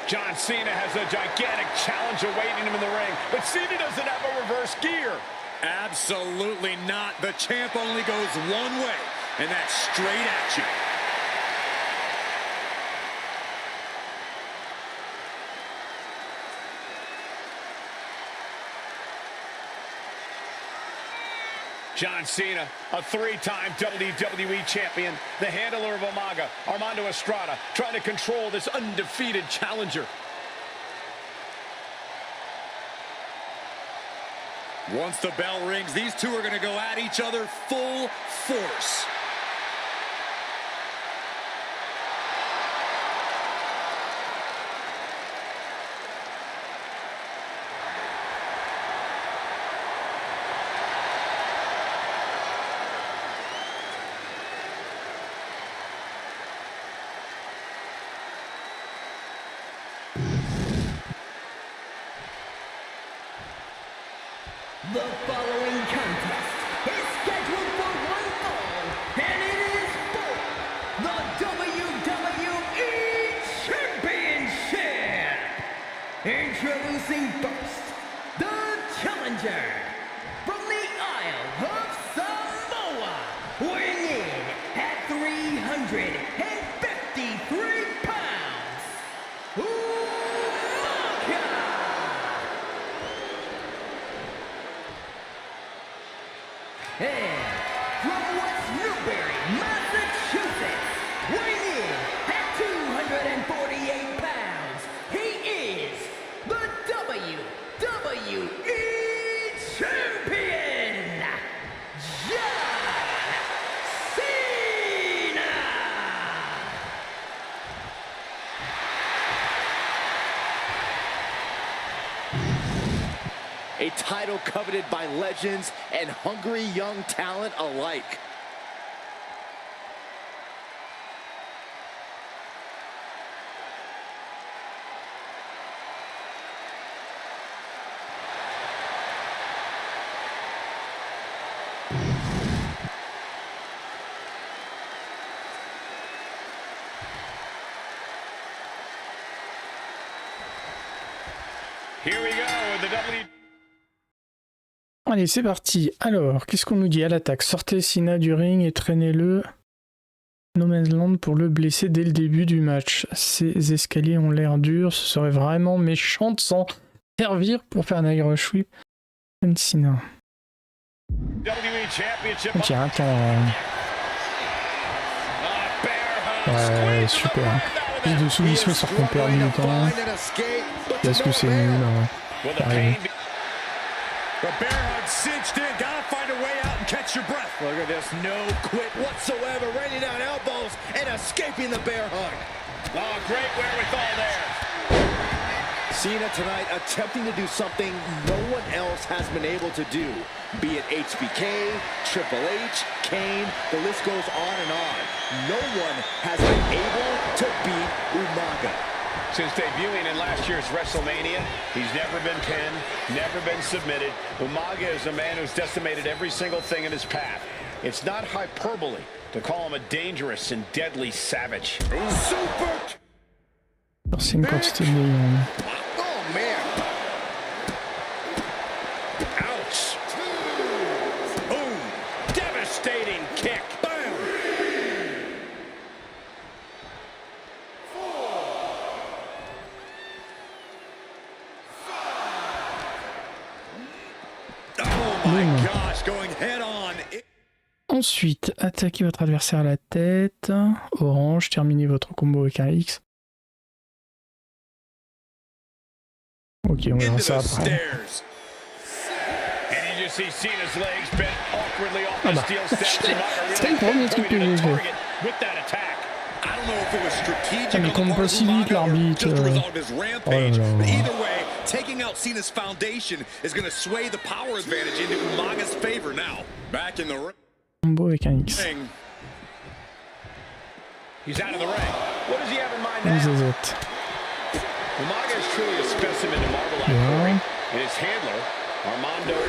Speaker 6: John Cena has a gigantic challenge awaiting him in the ring, but Cena doesn't have a reverse gear.
Speaker 8: Absolutely not. The champ only goes one way, and that's straight at you.
Speaker 6: John Cena, a three-time WWE champion, the handler of Umaga, Armando Estrada, trying to control this undefeated challenger.
Speaker 8: Once the bell rings, these two are going to go at each other full force.
Speaker 5: The following contest is scheduled for one fall, and it is for the WWE Championship. Introducing first, the challenger from the Isle of Samoa, weighing in at 353 pounds, Umaga. And from West Newbury, Massachusetts, weighing in at 248 pounds, he is the WWE Champion, John Cena!
Speaker 4: A title coveted by legends and hungry young talent alike.
Speaker 6: Here we go with the WWE.
Speaker 1: Allez, c'est parti. Alors, qu'est-ce qu'on nous dit à l'attaque? Sortez Cena du ring et traînez-le No Man's Land pour le blesser dès le début du match. Ces escaliers ont l'air durs, ce serait vraiment méchant de s'en servir pour faire un Irish Whip. Cena. Tiens, attends. Ouais, super. Plus de soumission sur qu'on perd du temps. Est-ce que c'est nul?
Speaker 8: The bear hug cinched in. Gotta find a way out and catch your breath.
Speaker 4: Look at this. No quit whatsoever. Raining down elbows and escaping the bear hug.
Speaker 6: Oh, great wherewithal there.
Speaker 4: Cena tonight attempting to do something no one else has been able to do. Be it HBK, Triple H, Kane, the list goes on and on. No one has been able to beat Umaga.
Speaker 6: Since debuting in last year's WrestleMania, he's never been pinned, never been submitted. Umaga is a man who's decimated every single thing in his path. It's not hyperbole to call him a dangerous and deadly savage.
Speaker 4: Super!
Speaker 1: C'est une quantité de...
Speaker 4: Oh man!
Speaker 6: Ouch! Boom! Devastating kick! Bam!
Speaker 8: Oh my gosh, going head on.
Speaker 1: Ensuite, attaquez votre adversaire à la tête. Orange, terminez votre combo avec un X. Ok, on verra ça après. Ah bah, c'est le premier truc que j'ai fait. Il compte pas si vite l'arbitre. Oh là là.
Speaker 8: Taking out Cena's foundation is going to sway the power advantage into Umaga's favor now. Back in the ring.
Speaker 1: Combo avec un X.
Speaker 6: He's out of the ring. What does he have in mind now? Umaga is truly a specimen to marvel at, Corey. And his handler, Alejandro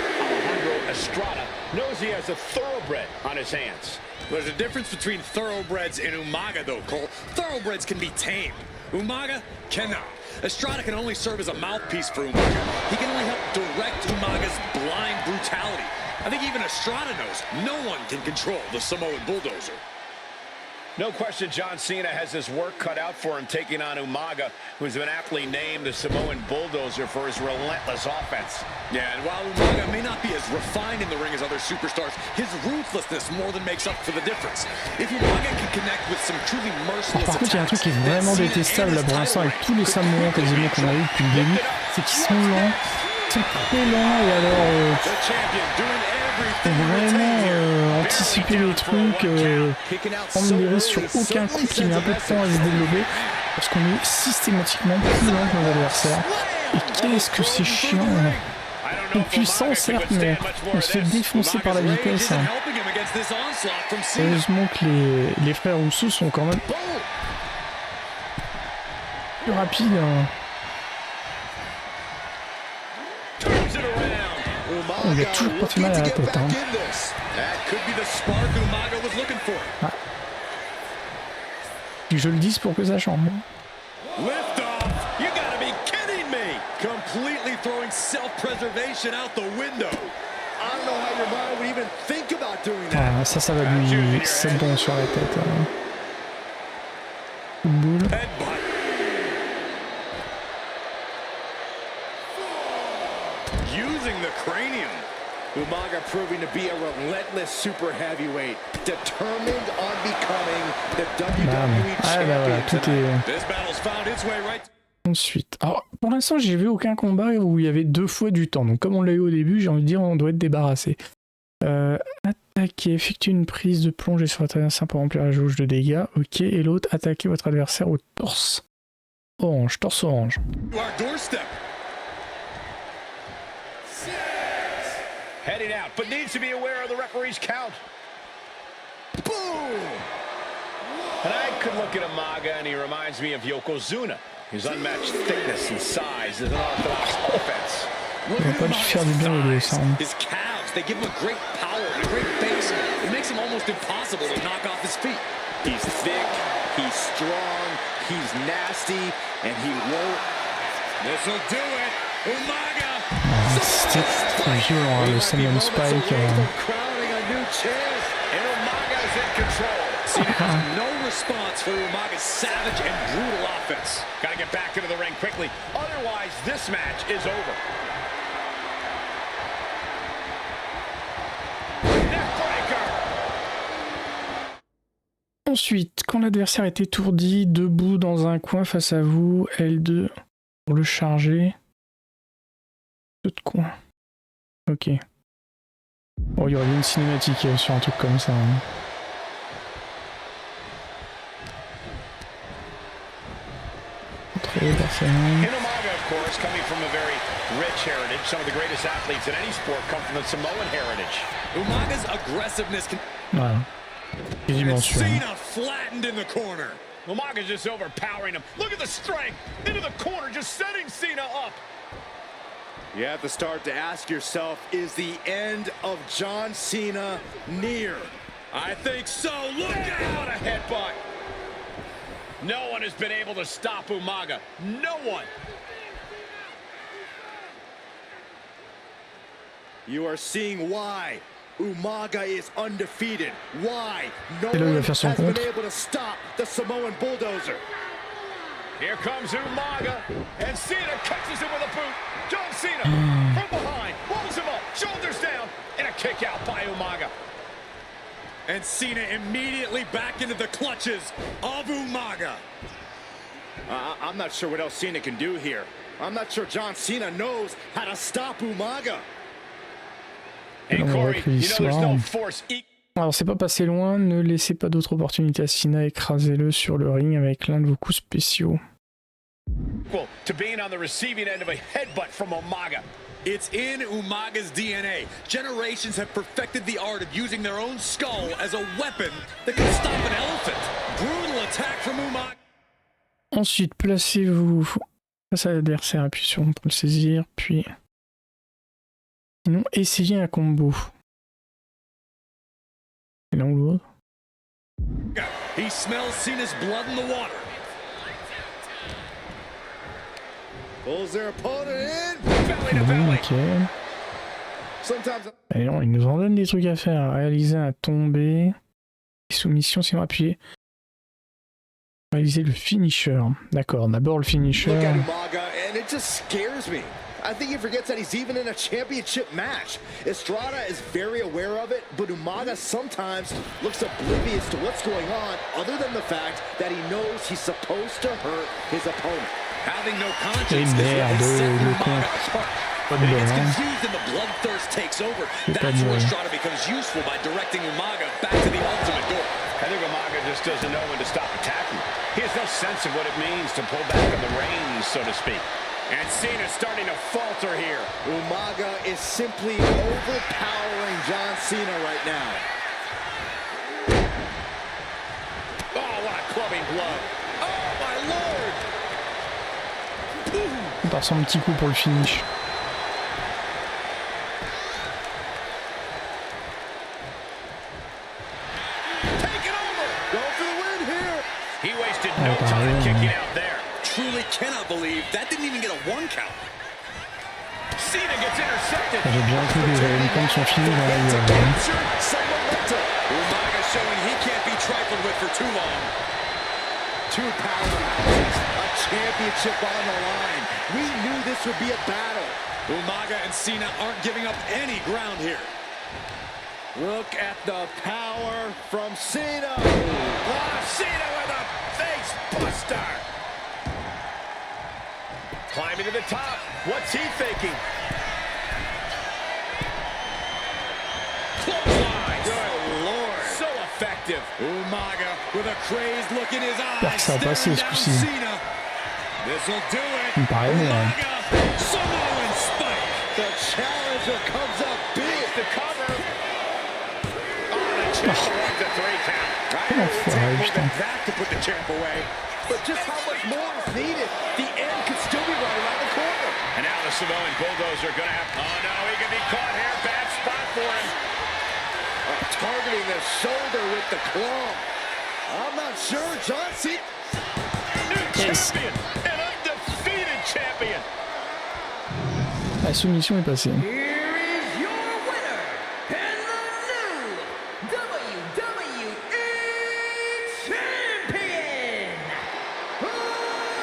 Speaker 6: Estrada, knows he has a thoroughbred on his hands.
Speaker 8: There's a difference between thoroughbreds and Umaga, though, Cole. Thoroughbreds can be tamed. Umaga cannot. Estrada can only serve as a mouthpiece for Umaga. He can only help direct Umaga's blind brutality. I think even Estrada knows no one can control the Samoan bulldozer.
Speaker 6: No question John Cena has his work cut out for him taking on Umaga, who's been aptly named the Samoan bulldozer for his relentless offense.
Speaker 8: Yeah, and while Umaga may not be as refined in the ring as other superstars, his ruthlessness more than makes up for the difference. If Umaga can connect with some truly merciless
Speaker 1: par contre, il y a un truc qui est vraiment détestable là pour l'instant avec tous les Samoans quasiment qu'on a eu depuis le début, c'est qu'ils sont lents, ils sont très lents et alors pour vraiment anticiper les trucs, prendre des risques sur aucun coup qui met un peu de temps à se développer parce qu'on est systématiquement plus lent que nos adversaires. Et qu'est-ce que c'est chiant, on est puissant certes, mais on se fait défoncer par la vitesse. Hein. Heureusement que les frères Rousseau sont quand même plus rapides. Hein. Il a toujours pas fait mal à la tête. Hein. Ah. Et je le dis pour que ça change. Ah, ça va lui... C'est bon sur la tête. Hein. Boule.
Speaker 4: Umaga proving to be a relentless super heavyweight, determined on becoming the WWE champion tonight.
Speaker 8: This battle's found its way right.
Speaker 1: Ensuite, alors pour l'instant j'ai vu aucun combat où il y avait 2 fois du temps, donc comme on l'a eu au début, j'ai envie de dire on doit être débarrassé. Attaquer, effectuer une prise de plongée sur votre adversaire pour remplir la jauge de dégâts, ok, et l'autre, attaquer votre adversaire au torse. Orange, torse orange.
Speaker 6: Heading out, but needs to be aware of the referee's count. Boom! And I could look at Umaga and he reminds me of Yokozuna. His unmatched thickness and size is an orthodox offense.
Speaker 8: His calves, they give him a great power and a great base. It makes him almost impossible to knock off his feet.
Speaker 4: He's thick, he's strong, he's nasty, and he won't.
Speaker 8: This'll do it. Umaga!
Speaker 1: C'était très violent, le Samoan Spike.
Speaker 8: No response for Umaga's savage and brutal offense.
Speaker 6: Gotta get back into the ring quickly, otherwise this match is over.
Speaker 1: Ensuite, quand l'adversaire est étourdi, debout dans un coin face à vous, L2 pour le charger. De coin. Ok. Oh, il y aurait eu une cinématique sur un truc comme ça. Hein. Très personnel.
Speaker 6: Umaga, of course, coming from a very rich heritage. Some of the greatest athletes in any sport come from the Samoan heritage.
Speaker 8: Umaga's aggressiveness can...
Speaker 1: Voilà. Quasiment sûr.
Speaker 8: Cena flattened in the corner.
Speaker 6: Umaga's just overpowering him. Look at the strength into the corner, just setting Cena up.
Speaker 4: You have to start to ask yourself, is the end of John Cena near?
Speaker 8: I think so. Look out!
Speaker 6: A headbutt. No one has been able to stop Umaga. No one.
Speaker 4: You are seeing why Umaga is undefeated. Why no one has been able to stop the Samoan bulldozer.
Speaker 6: Here comes Umaga, and Cena catches him with a boot. John Cena from behind, rolls him up, shoulders down, and a kick out by Umaga.
Speaker 8: And Cena immediately back into the clutches of Umaga.
Speaker 4: I'm not sure what else Cena can do here. I'm not sure John Cena knows how to stop Umaga.
Speaker 6: Hey Corey, you know there's no force.
Speaker 1: Alors c'est pas passé loin, ne laissez pas d'autres opportunités à Cena, écrasez-le sur le ring avec l'un de vos coups spéciaux.
Speaker 6: To being on the receiving end of a headbutt from Umaga.
Speaker 8: It's in Umaga's DNA. Generations have perfected the art of using their own skull as a weapon that can stop an elephant. Brutal attack from Umaga.
Speaker 1: Ensuite, placez-vous face à l'adversaire, appuyez sur pour le saisir, puis... Sinon, essayez un combo. C'est l'un ou l'autre.
Speaker 8: He smells Cena's blood in the water.
Speaker 4: Pulls their opponent in.
Speaker 1: Bon, ok. Et non, il nous en donne des trucs à faire. Réaliser un tombé. Soumission, sinon appuyer. Réaliser le finisher. D'accord, d'abord le finisher.
Speaker 4: Look at Umaga, and it just scares me. I think he forgets that he's even in a championship match. Estrada is very aware of it, but Umaga sometimes looks oblivious to what's going on, other than the fact that he knows he's supposed to hurt his opponent.
Speaker 8: Having no conscience is he gets confused and the bloodthirst takes over. That's where Estrada becomes useful by directing Umaga back to the ultimate door.
Speaker 6: I think Umaga just doesn't know when to stop attacking. He has no sense of what it means to pull back on the reins, so to speak.
Speaker 8: And Cena's starting to falter here.
Speaker 4: Umaga is simply overpowering John Cena right now.
Speaker 8: Oh, what a clubbing blow. Oh, my lord.
Speaker 1: On part son petit coup pour le finish.
Speaker 8: Take it over.
Speaker 4: Go for the win here.
Speaker 6: He wasted no time kicking out there.
Speaker 8: Truly cannot believe that didn't even get a one count.
Speaker 6: Cena gets intercepted.
Speaker 1: J'ai bien cru que j'avais une compte son finish dans la gueule.
Speaker 8: Umaga showing he can't be trifled with for too long.
Speaker 4: Two powerhouses, a championship on the line. We knew this would be a battle.
Speaker 8: Umaga and Cena aren't giving up any ground here.
Speaker 4: Look at the power from Cena.
Speaker 6: Cena with a face buster. Climbing to the top. What's he thinking?
Speaker 8: Clothesline.
Speaker 4: Good Lord.
Speaker 6: So effective.
Speaker 8: Umaga with a crazed look in his eyes.
Speaker 1: Ça a passé ce coup-ci.
Speaker 8: This'll do it.
Speaker 1: Il me paraît bien.
Speaker 8: Samoan spike.
Speaker 4: The challenger comes up big.
Speaker 6: The cover. Oh, the champ wants a 3 count.
Speaker 4: Back to put the champ away. But just how much more is needed? The end could still be right around the corner.
Speaker 6: And now the Samoan bulldozer going to have... Oh, no, he can be caught here. Bad spot for him.
Speaker 4: Targeting the shoulder with the claw. I'm not sure. John Cena.
Speaker 6: New champion. An undefeated champion.
Speaker 1: La soumission est passée.
Speaker 5: Here is your winner and the new WWE Champion, Umaga!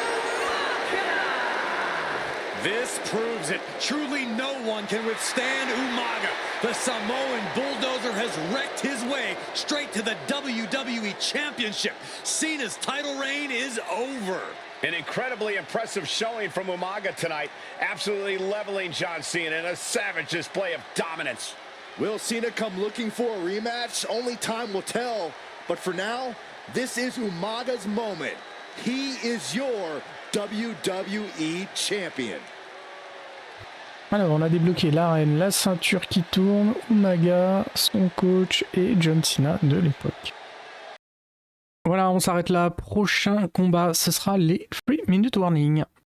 Speaker 8: This proves it. truly no one can withstand Umaga. The Samoan bulldozer has wrecked his way straight to the WWE Championship. Cena's title reign is over.
Speaker 6: An incredibly impressive showing from Umaga tonight, absolutely leveling John Cena in a savage display of dominance.
Speaker 4: Will Cena come looking for a rematch? Only time will tell. But for now, this is Umaga's moment. He is your WWE Champion.
Speaker 1: Alors, on a débloqué l'arène, la ceinture qui tourne, Umaga, son coach et John Cena de l'époque. Voilà, on s'arrête là. Prochain combat, ce sera les 3 minute warning.